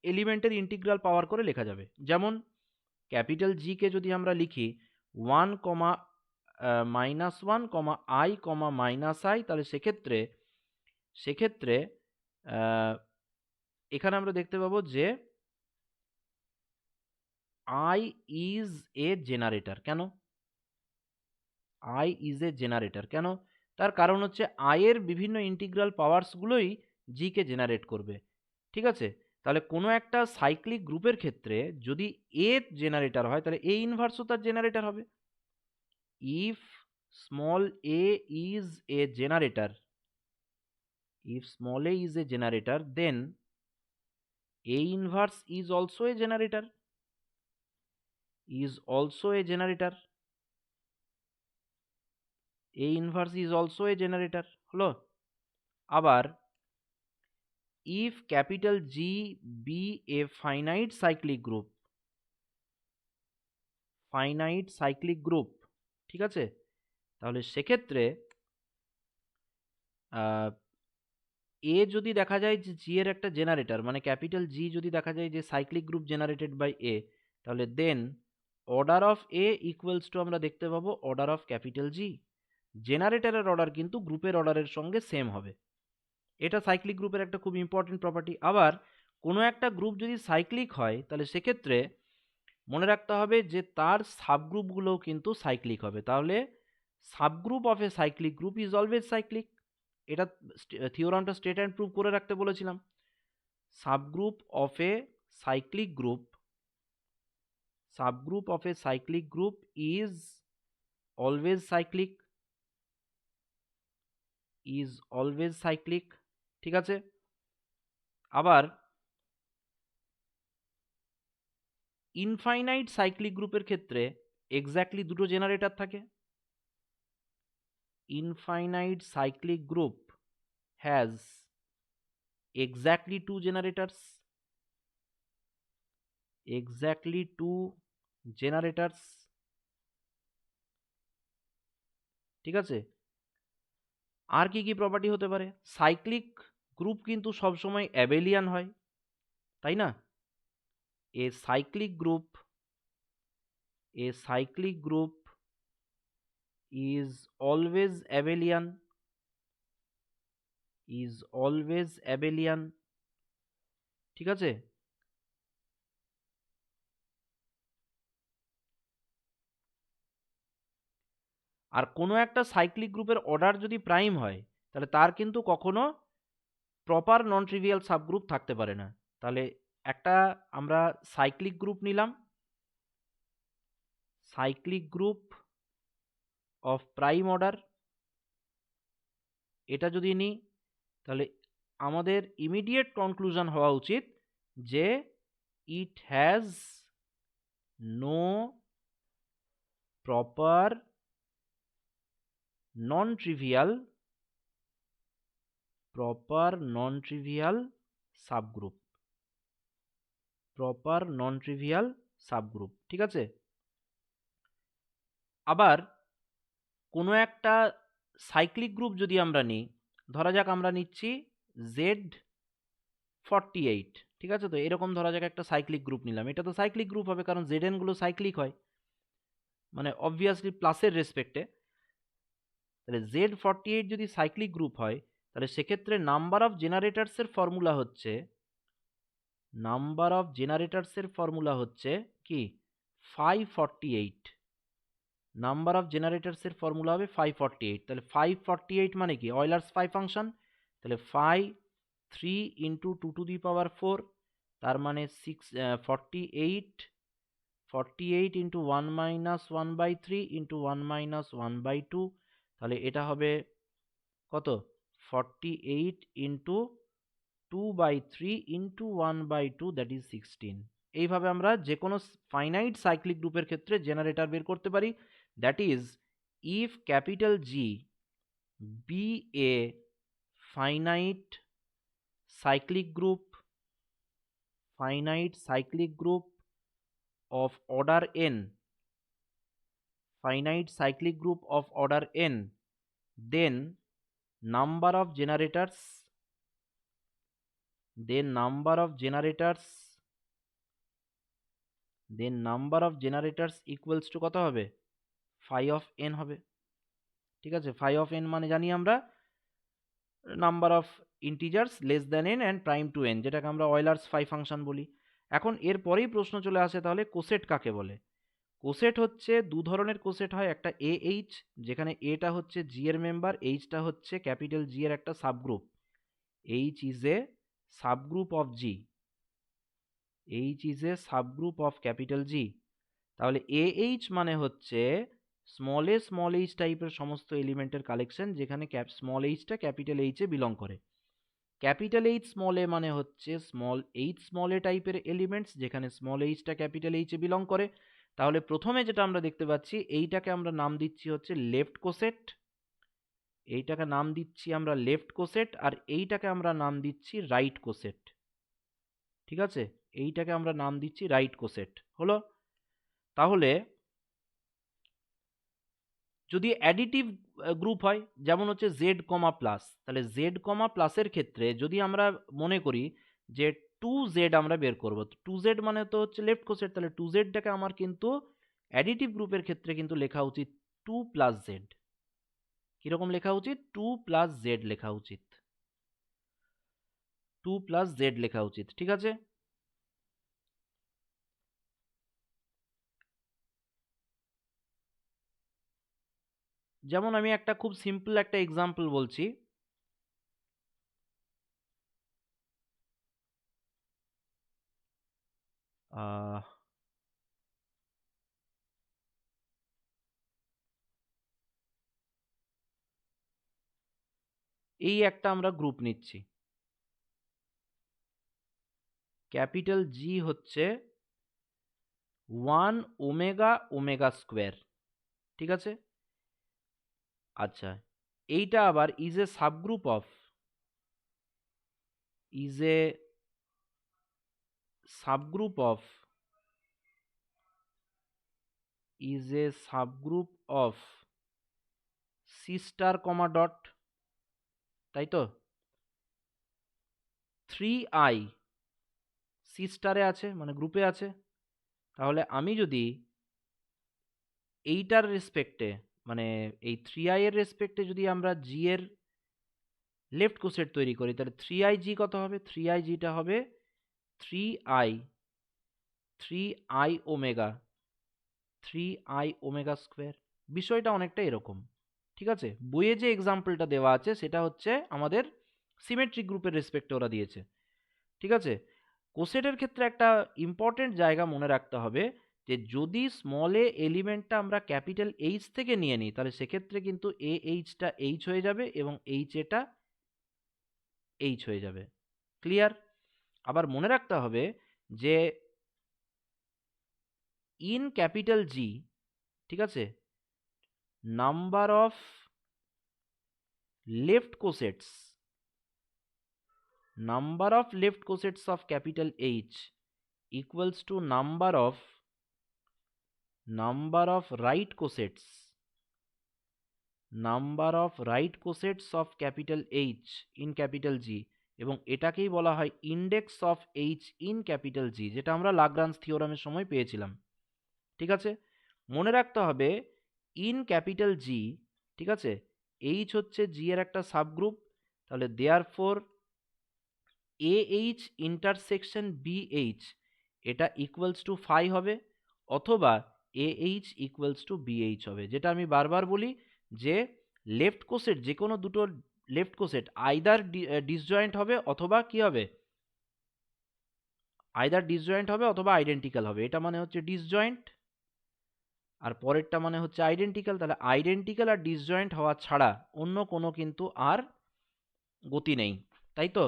[SPEAKER 1] এলিমেন্টের ইন্টিগ্রাল পাওয়ার করে লেখা যাবে। যেমন ক্যাপিটাল জি কে যদি আমরা লিখি 1, -1, i, -i, তাহলে সেক্ষেত্রে আহ, এখানে আমরা দেখতে পাবো যে i ইজ এ জেনারেটর। কেন i ইজ এ জেনারেটর? কেন? তার কারণ হচ্ছে i এর বিভিন্ন ইন্টিগ্রাল পাওয়ার্সগুলোই জি কে জেনারেট করবে। ঠিক আছে, তাহলে কোনো একটা সাইক্লিক গ্রুপের ক্ষেত্রে যদি এ জেনারেটর হয় তাহলে এ ইনভার্সও তার জেনারেটর হবে। If small A is a generator, if small a is a generator, then A inverse is also a generator, is also a generator, A inverse is also a generator হলো। আবার if capital G be a finite cyclic group, ঠিক আছে, তাহলে সেক্ষেত্রে এ যদি দেখা যায় যে জি এর একটা জেনারেটর, মানে ক্যাপিটাল জি যদি দেখা যায় যে cyclic group generated by a, তাহলে then order of a equals to আমরা দেখতে পাবো অর্ডার অফ ক্যাপিটাল জি। জেনারেটরের অর্ডার কিন্তু গ্রুপের অর্ডারের সঙ্গে সেম হবে। এটা সাইক্লিক গ্রুপের একটা খুব ইম্পর্টেন্ট প্রপার্টি। আবার কোনো একটা গ্রুপ যদি সাইক্লিক হয় তাহলে সেক্ষেত্রে মনে রাখতে হবে যে তার সাবগ্রুপগুলোও কিন্তু সাইক্লিক হবে। তাহলে subgroup of A cyclic group is always cyclic. এটা থিওরামটা স্টেট অ্যান্ড প্রুভ করে রাখতে বলেছিলাম। Subgroup of A cyclic group, subgroup of A cyclic group is always cyclic, is always cyclic. ঠিক আছে, আবার ইনফাইনাইট সাইক্লিক গ্রুপের ক্ষেত্রে এক্স্যাক্টলি দুটো জেনারেটর থাকে। Infinite cyclic group has exactly two generators, exactly two generators। ঠিক আছে, আর কি কি প্রপার্টি হতে পারে? সাইক্লিক গ্রুপ কিন্তু সবসময় অ্যাবেলিয়ান হয়, তাই না? A cyclic group is always abelian, is always abelian. ঠিক আছে, আর কোনো একটা সাইক্লিক গ্রুপের অর্ডার যদি প্রাইম হয় তাহলে তার কিন্তু কখনো প্রপার নন ট্রিভিয়াল সাবগ্রুপ থাকতে পারে না। তাহলে একটা আমরা সাইক্লিক গ্রুপ নিলাম, cyclic group of prime order, এটা যদি নিই তাহলে আমাদের ইমিডিয়েট কনক্লুশন হওয়া উচিত যে it has no proper non trivial subgroup, proper non trivial subgroup. ঠিক আছে, আবার কোনো একটা সাইক্লিক গ্রুপ যদি আমরা নিই, ধরা যাক আমরা নিচ্ছি Z48, ঠিক আছে, তো এরকম ধরা যাক একটা সাইক্লিক গ্রুপ নিলাম, এটা তো সাইক্লিক গ্রুপ হবে কারণ Zn গুলো সাইক্লিক হয়, মানে অবভিয়াসলি প্লাসের রেসপেক্টে। তাহলে Z48 যদি সাইক্লিক গ্রুপ হয় তাহলে সেক্ষেত্রে নাম্বার অফ জেনারেটার্সের ফর্মুলা হচ্ছে, কি 548, নাম্বার অফ জেনারেটার্সের ফর্মুলা হবে 548। তাহলে 548 মানে কি অয়লার্স 5 ফাংশন, তাহলে 5 3 ইন্টু 2⁴, তার মানে 48 ইন্টু 1 মাইনাস 1/3 ইন্টু 1 মাইনাস 1/2, তাহলে এটা হবে কত 48 ইন্টু 2/3 ইন্টু 1/2, দ্যাট ইজ 16। এইভাবে আমরা যে কোনো ফাইনাইট সাইক্লিক গ্রুপের ক্ষেত্রে জেনারেটর বের করতে পারি। That is if capital G be a finite cyclic group, of order n, finite cyclic group of order n, then number of generators then number of generators equals to কত হবে, ফাই অফ এন হবে। ঠিক আছে, ফাই অফ এন মানে জানি আমরা number of integers less than N and prime to N, যেটাকে আমরা অয়লার্স ফাই ফাংশন বলি। এখন এরপরেই প্রশ্ন চলে আসে, তাহলে কোসেট কাকে বলে? কোসেট হচ্ছে দু ধরনের কোসেট হয়, একটা এ এইচ, যেখানে এটা হচ্ছে জি এর মেম্বার, এইচটা হচ্ছে ক্যাপিটাল জি এর একটা subgroup. H is a subgroup of G, H is a subgroup of capital জি। তাহলে এ এইচ মানে হচ্ছে স্মল এইচ টাইপের সমস্ত এলিমেন্টের কালেকশন, যেখানে স্মল এইচটা ক্যাপিটাল এইচে বিলং করে। ক্যাপিটাল এইচ স্মল এ মানে হচ্ছে স্মল এইচ স্মল এ টাইপের এলিমেন্টস, যেখানে স্মল এইচটা ক্যাপিটাল এইচে বিলং করে। তাহলে প্রথমে যেটা আমরা দেখতে পাচ্ছি, এইটাকে আমরা নাম দিচ্ছি হচ্ছে লেফট কোসেট, এইটাকে নাম দিচ্ছি আমরা লেফট কোসেট, আর এইটাকে আমরা নাম দিচ্ছি রাইট কোসেট। ঠিক আছে, এইটাকে আমরা নাম দিচ্ছি রাইট কোসেট হলো। তাহলে যদি অ্যাডিটিভ গ্রুপ হয়, যেমন হচ্ছে জেড কমা প্লাস, তাহলে জেড কমা প্লাসের ক্ষেত্রে যদি আমরা মনে করি যে টু জেড আমরা বের করবো, টু জেড মানে তো হচ্ছে লেফট কোসেট, তাহলে টু জেডটাকে আমার কিন্তু অ্যাডিটিভ গ্রুপের ক্ষেত্রে কিন্তু লেখা উচিত টু প্লাস জেড। কিরকম লেখা উচিত? টু প্লাস জেড লেখা উচিত, টু প্লাস জেড লেখা উচিত। ঠিক আছে, যেমন আমি একটা খুব সিম্পল একটা এক্সাম্পল বলছি। আহ এই একটা আমরা গ্রুপ নিচ্ছি, ক্যাপিটাল জি হচ্ছে 1 ওমেগা ওমেগা স্কোয়ার। ঠিক আছে, আচ্ছা, এইটা আবার is a subgroup of, is a subgroup of, is a subgroup of C star comma dot, তাই তো? 3i সি স্টারে আছে, মানে গ্রুপে আছে। তাহলে আমি যদি এইটার রেসপেক্টে, মানে এই 3i এর রেসপেক্টে যদি আমরা জি এর লেফট কোসেট তৈরি করি, তাহলে 3i জি কত হবে? 3i জিটা হবে 3i, 3i omega, 3i omega square. বিষয়টা অনেকটা এরকম। ঠিক আছে, বইয়ে যে এক্সাম্পলটা দেওয়া আছে সেটা হচ্ছে আমাদের সিমেট্রিক গ্রুপের রেসপেক্টে ওরা দিয়েছে। ঠিক আছে, কোসেটের ক্ষেত্রে একটা ইম্পর্টেন্ট জায়গা মনে রাখতে হবে, যে যদি স্মল এ এলিমেন্টটা আমরা ক্যাপিটাল এইচ থেকে নিয়ে নিই, তাহলে সেক্ষেত্রে কিন্তু এ এইচটা এইচ হয়ে যাবে এবং এইচ এটা এইচ হয়ে যাবে। ক্লিয়ার? আবার মনে রাখতে হবে যে ইন ক্যাপিটাল জি, ঠিক আছে, number of left cosets, number of left cosets of capital H equals to number of right cosets, number of right cosets of capital H in capital G, এবং এটাকেই বলা হয় index of H in capital জি, যেটা আমরা लाग्रांज থিওরামের সময় পেয়েছিলাম। ঠিক আছে, মনে রাখতে হবে ইন ক্যাপিটাল জি, ঠিক আছে, এইচ হচ্ছে জি এর একটা সাবগ্রুপ, তাহলে therefore A H intersection B H এটা ইকুয়ালস টু ফাই হবে, অথবা A H equals to B H হবে। যেটা আমি বারবার বলি যে লেফট কোসেট, যে কোনো দুটো লেফট কোসেট আইদার ডিসজয়েন্ট হবে অথবা কি হবে, আইদার ডিসজয়েন্ট হবে অথবা আইডেন্টিক্যাল হবে। এটা মানে হচ্ছে ডিসজয়েন্ট, আর পরেরটা মানে হচ্ছে আইডেন্টিক্যাল। তাহলে আইডেন্টিক্যাল আর ডিসজয়েন্ট হওয়া ছাড়া অন্য কোনো কিন্তু আর গতি নেই, তাই তো?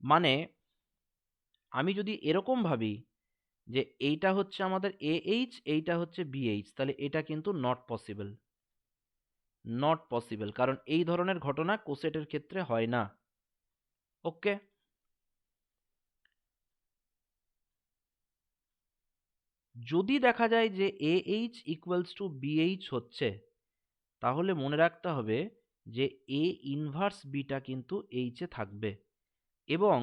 [SPEAKER 1] মানে আমি যদি এরকম ভাবি যে এইটা হচ্ছে আমাদের এ এইচ, এইটা হচ্ছে বি এইচ, তাহলে এটা কিন্তু নট পসিবল, নট পসিবল, কারণ এই ধরনের ঘটনা কোসেটের ক্ষেত্রে হয় না। ওকে, যদি দেখা যায় যে A H equals to B H হচ্ছে, তাহলে মনে রাখতে হবে যে এ ইনভার্স বিটা কিন্তু এইচে থাকবে। এবং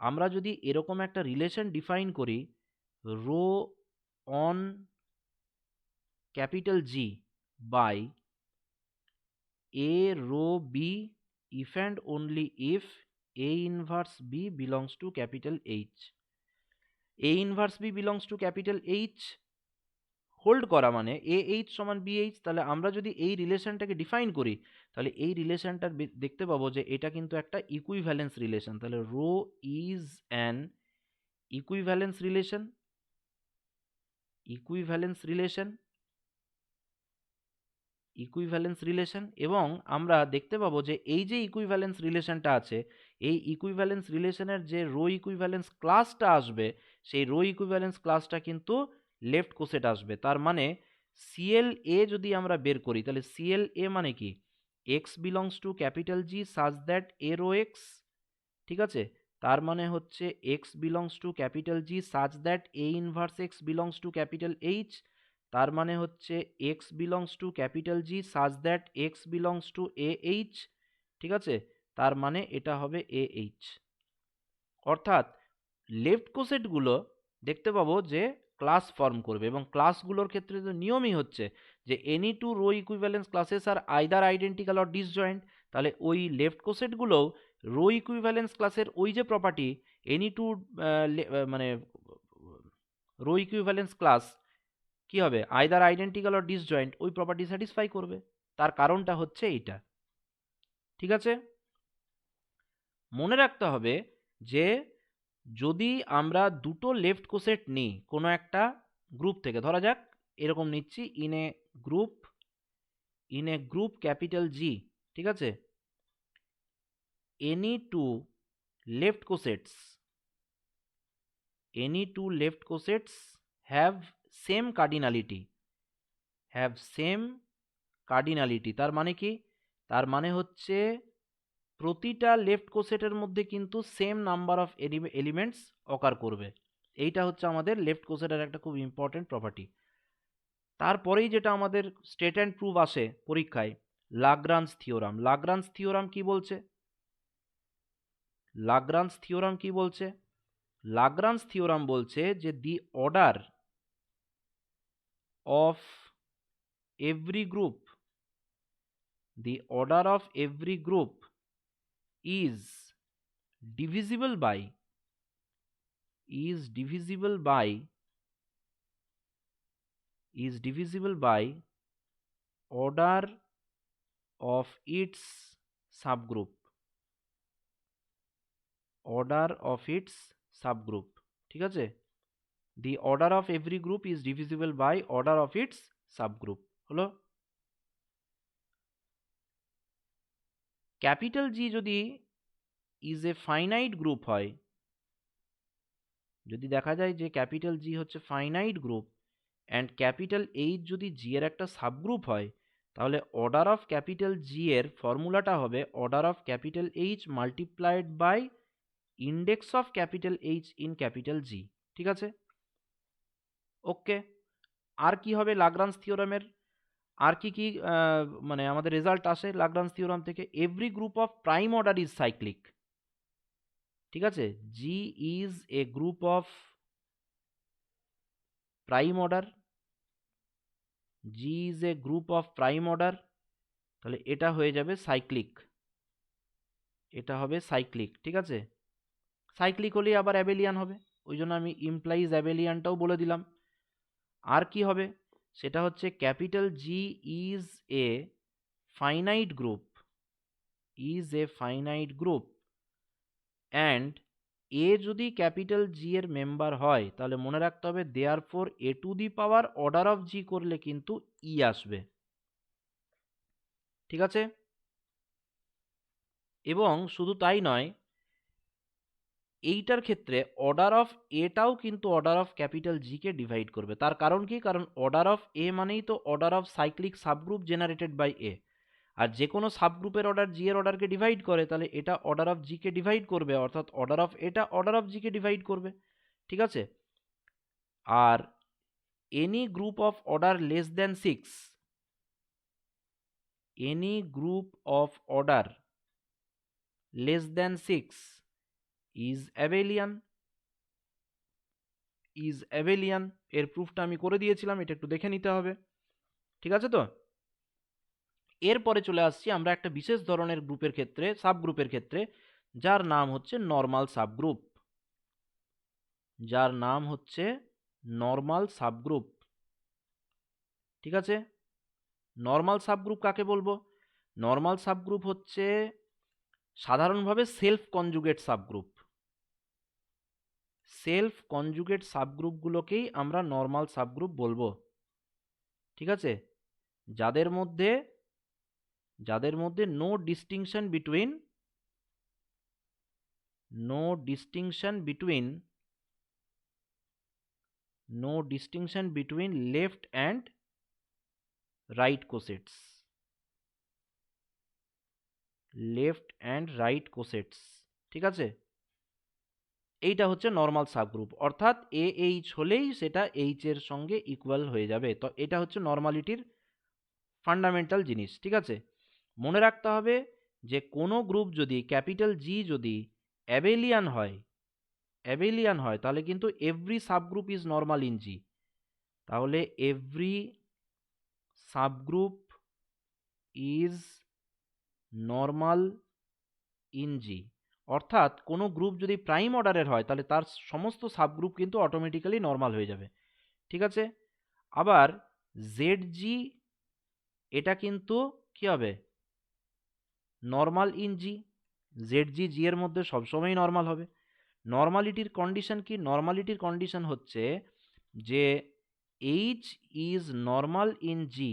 [SPEAKER 1] আমরা যদি এরকম একটা রিলেশন ডিফাইন করি, rho on capital G by A rho B if and only if A inverse B belongs to capital H. A inverse B belongs to capital H hold করা মানে এ এইচ সমান বি এইচ। তাহলে আমরা যদি এই রিলেশনটাকে ডিফাইন করি, তাহলে এই রিলেশনটার দেখতে পাবো যে এটা কিন্তু একটা ইকুইভ্যালেন্স রিলেশন। তাহলে rho is an equivalence relation, equivalence relation, equivalence relation. এবং আমরা দেখতে পাবো যে এই যে ইকুইভ্যালেন্স রিলেশনটা আছে, এই ইকুইভ্যালেন্স রিলেশনের যে রো ইকুইভ্যালেন্স ক্লাসটা আসবে, সেই রো ইকুইভ্যালেন্স ক্লাসটা কিন্তু লেফট কোসেট আসবে। তার মানে সিএল এ যদি আমরা বের করি, তাহলে সিএল এ মানে কি, X belongs to capital G such that A rho X, ঠিক আছে। তার মানে হচ্ছে X belongs to capital G such that A inverse X belongs to capital H. তার মানে হচ্ছে X belongs to capital G such that X belongs to A H, ঠিক আছে। তার মানে এটা হবে এ এইচ। অর্থাৎ লেফট কোসেটগুলো দেখতে পাবো যে ক্লাস ফর্ম করবে, এবং ক্লাসগুলোর ক্ষেত্রে তো নিয়মই হচ্ছে যে any two rho equivalence classes are either identical or disjoint. তাহলে ওই লেফট কোসেটগুলোও রো ইকুইভ্যালেন্স ক্লাসের ওই যে প্রপার্টি এনি টু মানে রো ইকুইভ্যালেন্স ক্লাস কি হবে, আইদার আইডেন্টিক্যাল অর ডিসজয়েন্ট, ওই প্রপার্টি স্যাটিসফাই করবে। তার কারণটা হচ্ছে এইটা, ঠিক আছে। মনে রাখতে হবে যে যদি আমরা দুটো লেফট কোসেট নিই কোনো একটা গ্রুপ থেকে, ধরা যাক এরকম নিচ্ছি, in a group capital G, ঠিক আছে, any two left cosets, any two left cosets have same cardinality, have same cardinality। তার মানে কি, তার মানে হচ্ছে প্রতিটা লেফট কোসেটের মধ্যে কিন্তু সেম নাম্বার অফ এলিমেন্টস অকার করবে। এইটা হচ্ছে আমাদের লেফট কোসেটের একটা খুব ইম্পর্টেন্ট প্রপার্টি। তারপরেই যেটা আমাদের স্টেট অ্যান্ড প্রুফ আসে পরীক্ষায়, लाग्रांज থিওরাম। लाग्रांज থিওরাম কি বলছে, लाग्रांज থিওরাম কি বলছে, लाग्रांज থিওরাম বলছে যে the order of every group, the order of every group is divisible by, is divisible by, is divisible by order of its subgroup, order of its subgroup, ঠিক আছে। the order of every group is divisible by order of its subgroup হলো। ক্যাপিটাল জি যদি ইজ এ ফাইনাইট গ্রুপ হয়, যদি দেখা যায় যে ক্যাপিটাল জি হচ্ছে finite group and capital H যদি জি এর একটা সাবগ্রুপ হয়, তাহলে অর্ডার অফ ক্যাপিটাল জি এর ফর্মুলাটা হবে order of capital H multiplied by index of capital H in capital G, ঠিক আছে। ওকে, আর কি হবে लाग्रांज থিওরামের, আর কি কি মানে আমাদের রেজাল্ট আসে लाग्रांज থিওরাম থেকে, every group of prime order is cyclic, ঠিক আছে। G is a group of prime order, G is a group of prime order, তাহলে এটা হয়ে যাবে সাইক্লিক, এটা হবে সাইক্লিক, ঠিক আছে। সাইক্লিক হলেই আবার অ্যাবেলিয়ান হবে, ওই জন্য আমি ইমপ্লাইজ অ্যাবেলিয়ানটাও বলে দিলাম। আর কি হবে, সেটা হচ্ছে capital G is a finite group, is a finite group and a যদি ক্যাপিটাল জি এর মেম্বার হয়, তাহলে মনে রাখতে হবে therefore a to the power order of G করলে কিন্তু ই আসবে, ঠিক আছে। এবং শুধু তাই নয়, এইটার ক্ষেত্রে অর্ডার অফ এটাও কিন্তু অর্ডার অফ ক্যাপিটাল জি কে ডিভাইড করবে। তার কারণ কি, কারণ অর্ডার অফ এ মানেই তো order of cyclic subgroup generated by a, আর যে কোনো সাবগ্রুপের অর্ডার জি এর অর্ডারকে ডিভাইড করে, তাহলে এটা অর্ডার অফ জি কে ডিভাইড করবে, অর্থাৎ অর্ডার অফ এটা অর্ডার অফ জি কে ডিভাইড করবে, ঠিক আছে। আর any group of order less than six, any group of order less than six is abelian. Is abelian এর প্রুফটা আমি করে দিয়েছিলাম, এটা একটু দেখে নিতে হবে। ঠিক আছে তো? এরপরে চলে আসছি আমরা একটা বিশেষ ধরনের গ্রুপের ক্ষেত্রে, সাবগ্রুপের ক্ষেত্রে, যার নাম হচ্ছে নর্মাল সাবগ্রুপ। যার নাম হচ্ছে নর্মাল সাবগ্রুপ। ঠিক আছে? নর্মাল সাবগ্রুপ কাকে বলবো? নর্মাল সাবগ্রুপ হচ্ছে সাধারণভাবে self conjugate subgroup. Self conjugate সাবগ্রুপগুলোকেই আমরা নর্মাল সাবগ্রুপ বলবো। ঠিক আছে? যাদের মধ্যে no distinction between left and right cosets. Left and right cosets. ঠিক আছে? এইটা হচ্ছে নর্মাল সাবগ্রুপ, অর্থাৎ এ এইচ হলেই সেটা এইচ এর সঙ্গে ইকুয়াল হয়ে যাবে। তো এটা হচ্ছে নর্মালিটির ফান্ডামেন্টাল জিনিস। ঠিক আছে? মনে রাখতে হবে যে কোনো গ্রুপ যদি ক্যাপিটাল জি যদি অ্যাবেলিয়ান হয় তাহলে কিন্তু every subgroup is normal in G. তাহলে every subgroup is normal in G, অর্থাৎ কোনো গ্রুপ যদি প্রাইম অর্ডারের হয় তাহলে তার সমস্ত সাবগ্রুপ কিন্তু অটোমেটিক্যালি নর্মাল হয়ে যাবে। ঠিক আছে? আবার জেড জি এটা কিন্তু কি হবে? Normal in G. জেড জি জি এর মধ্যে সবসময়ই নর্মাল হবে। নর্মালিটির কন্ডিশন কি? নর্মালিটির কন্ডিশন হচ্ছে যে H is normal in G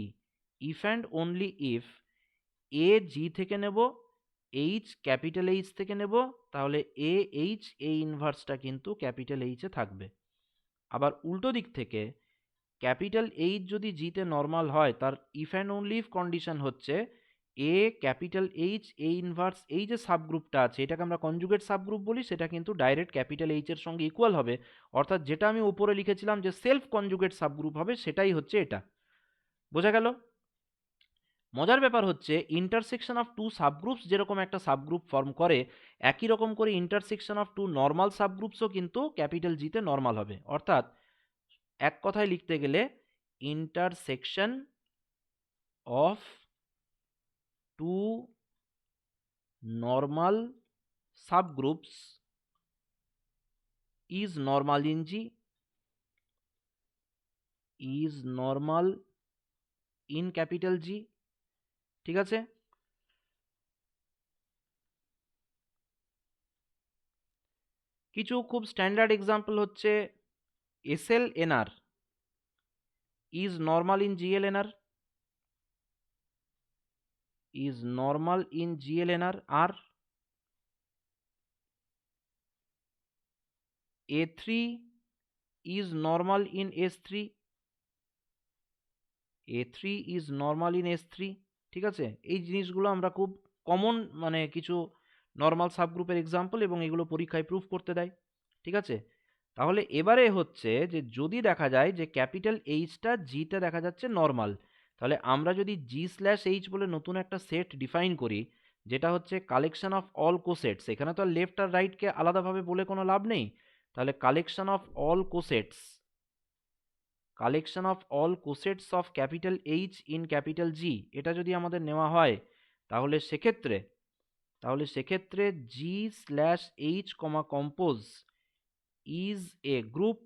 [SPEAKER 1] if and only if a G থেকে নেব, এইচ ক্যাপিটাল এইচ থেকে নেব, তাহলে এ এইচ এই ইনভার্সটা কিন্তু ক্যাপিটাল এইচে থাকবে। আবার উল্টো দিক থেকে ক্যাপিটাল এইচ যদি জিতে নর্মাল হয় তার if and only if condition হচ্ছে এ ক্যাপিটাল এইচ এ ইনভার্স এই যে সাবগ্রুপটা আছে এটাকে আমরা কনজুগেট সাবগ্রুপ বলি, সেটা কিন্তু ডাইরেক্ট ক্যাপিটাল এইচ এর সঙ্গে ইকুয়াল হবে। অর্থাৎ যেটা আমি উপরে লিখেছিলাম যে সেলফ কনজুগেট সাবগ্রুপ হবে সেটাই হচ্ছে এটা। বোঝা গেল? মজার ব্যাপার হচ্ছে ইন্টারসেকশন অফ টু সাবগ্রুপস যেরকম একটা সাবগ্রুপ ফর্ম করে, একই রকম করে ইন্টারসেকশন অফ টু নর্মাল সাবগ্রুপসও কিন্তু ক্যাপিটাল জিতে নর্মাল হবে। অর্থাৎ এক কথায় লিখতে গেলে intersection of two normal subgroups is normal in G, is normal in capital G. ঠিক আছে? কিছু খুব স্ট্যান্ডার্ড এক্সাম্পল হচ্ছে SL n R is normal in GL n R, is normal in GL n R. আর A3 is normal in S3, A3 is normal in S3। ঠিক আছে? এই জিনিসগুলো আমরা খুব কমন মানে কিছু নর্মাল সাবগ্রুপের এক্সাম্পল, এবং এগুলো পরীক্ষায় প্রুফ করতে দেয়। ঠিক আছে? তাহলে এবারে হচ্ছে যে যদি দেখা যায় যে ক্যাপিটাল এইচটা জিটা দেখা যাচ্ছে নর্মাল, তাহলে আমরা যদি জি স্ল্যাশ এইচ বলে নতুন একটা সেট ডিফাইন করি যেটা হচ্ছে কালেকশন অফ অল কোসেটস, এখানে তো আর লেফট আর রাইটকে আলাদাভাবে বলে কোনো লাভ নেই, তাহলে collection of all cosets, collection of all cosets of capital H in capital G, এটা যদি আমাদের নেওয়া হয় তাহলে সেক্ষেত্রে G slash H comma compose is a group.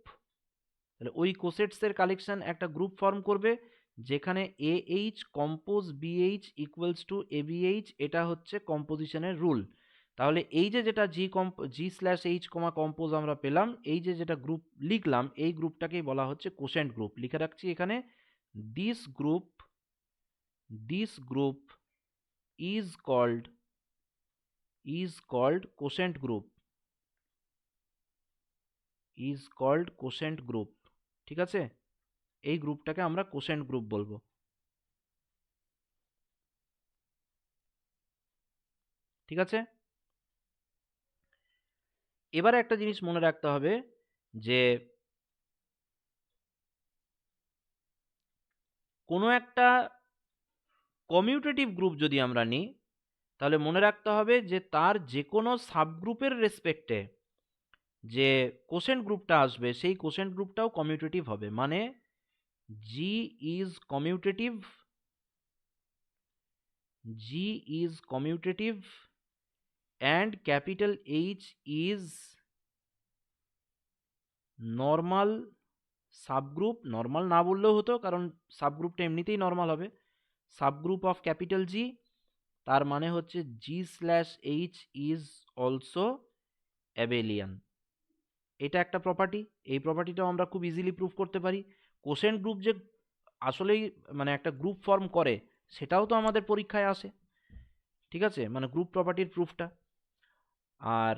[SPEAKER 1] তাহলে ওই কোসেটসের কালেকশন একটা গ্রুপ ফর্ম করবে যেখানে a H compose b H equals to a b H, এটা হচ্ছে কম্পোজিশনের রুল। তাহলে এই যে যেটা G slash H comma compose আমরা পেলাম, এই যে যেটা গ্রুপ লিখলাম এই গ্রুপটাকেই বলা হচ্ছে কোশেন্ট গ্রুপ। লিখে রাখছি এখানে, this group is called quotient group, ঠিক আছে? এই গ্রুপটাকে আমরা কোশেন্ট গ্রুপ বলবো। ঠিক আছে? এবারে একটা জিনিস মনে রাখতে হবে যে কোনো একটা কমিউটেটিভ গ্রুপ যদি আমরা নিই তাহলে মনে রাখতে হবে যে তার যে কোনো সাবগ্রুপের রেসপেক্টে যে কোশেন্ট গ্রুপটা আসবে সেই কোশেন্ট গ্রুপটাও কমিউটেটিভ হবে, মানে G is commutative, G is commutative and capital H is normal subgroup, normal না বললেও হতো কারণ সাবগ্রুপটা এমনিতেই নর্মাল হবে, সাবগ্রুপ অফ ক্যাপিটাল জি, তার মানে হচ্ছে জি slash H is also abelian. এটা একটা প্রপার্টি, এই প্রপার্টিটাও আমরা খুব ইজিলি প্রুভ করতে পারি। কোশেন্ট গ্রুপ যে আসলেই মানে একটা গ্রুপ ফর্ম করে সেটাও তো আমাদের পরীক্ষায় আসে, ঠিক আছে, মানে গ্রুপ প্রপার্টির প্রুফটা। আর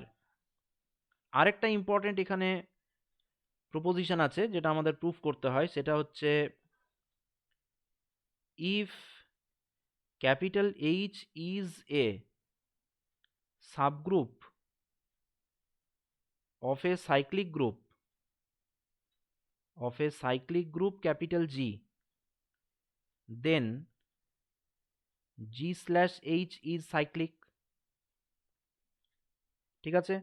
[SPEAKER 1] আরেকটা ইম্পর্টেন্ট এখানে প্রপোজিশন আছে যেটা আমাদের প্রুফ করতে হয়, সেটা হচ্ছে if capital H is a subgroup of a cyclic group capital G, then G slash H is cyclic, ঠিক আছে।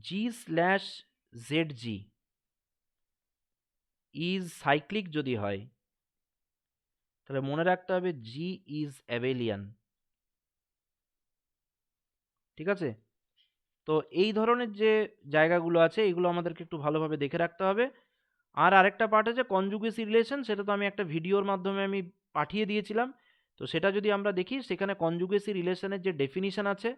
[SPEAKER 1] G slash ZG is cyclic যদি হয় তাহলে মনে রাখতে হবে G is abelian, ঠিক আছে। তো এই ধরনের যে জায়গাগুলো আছে এগুলো আমাদেরকে একটু ভালোভাবে দেখে রাখতে হবে। আর আরেকটা পার্ট আছে কনজুগেসি রিলেশন, সেটা তো আমি একটা ভিডিওর মাধ্যমে আমি পাঠিয়ে দিয়েছিলাম, তো সেটা যদি আমরা দেখি সেখানে কনজুগেসি রিলেশনের যে ডেফিনিশন আছে,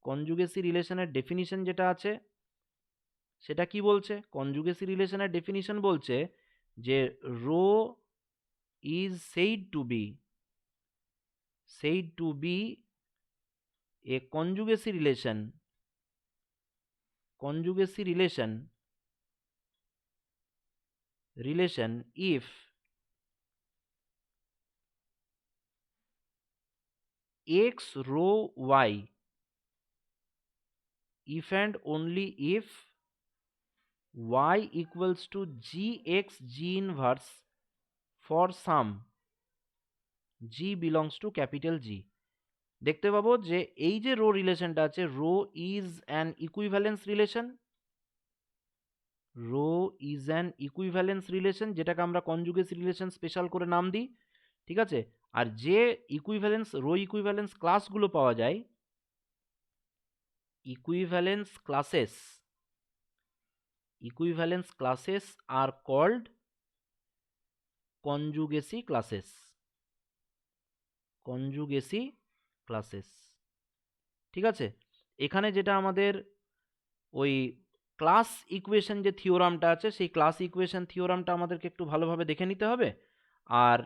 [SPEAKER 1] কনজুগেসি রিলেশনের ডেফিনিশন যেটা আছে সেটা কি বলছে, কনজুগেসি রিলেশনের ডেফিনিশন বলছে যে rho is said to be a conjugacy relation if x rho y, if and only if y equals to gx g inverse for some g belongs to capital G। দেখতে পাবো যে এই যে রো রিলেশনটা আছে, rho is an equivalence relation, যেটাকে আমরা কনজুগেসি রিলেশন স্পেশাল করে নাম দিই, ঠিক আছে। আর যে রো ইকুইভ্যালেন্স ক্লাসগুলো পাওয়া যায়, equivalence classes are called conjugacy classes, ঠিক আছে। এখানে যেটা আমাদের ওই ক্লাস ইকুয়েশন যে থিওরামটা আছে সেই ক্লাস ইকুয়েশন থিওরামটা আমাদেরকে একটু ভালোভাবে দেখে নিতে হবে। আর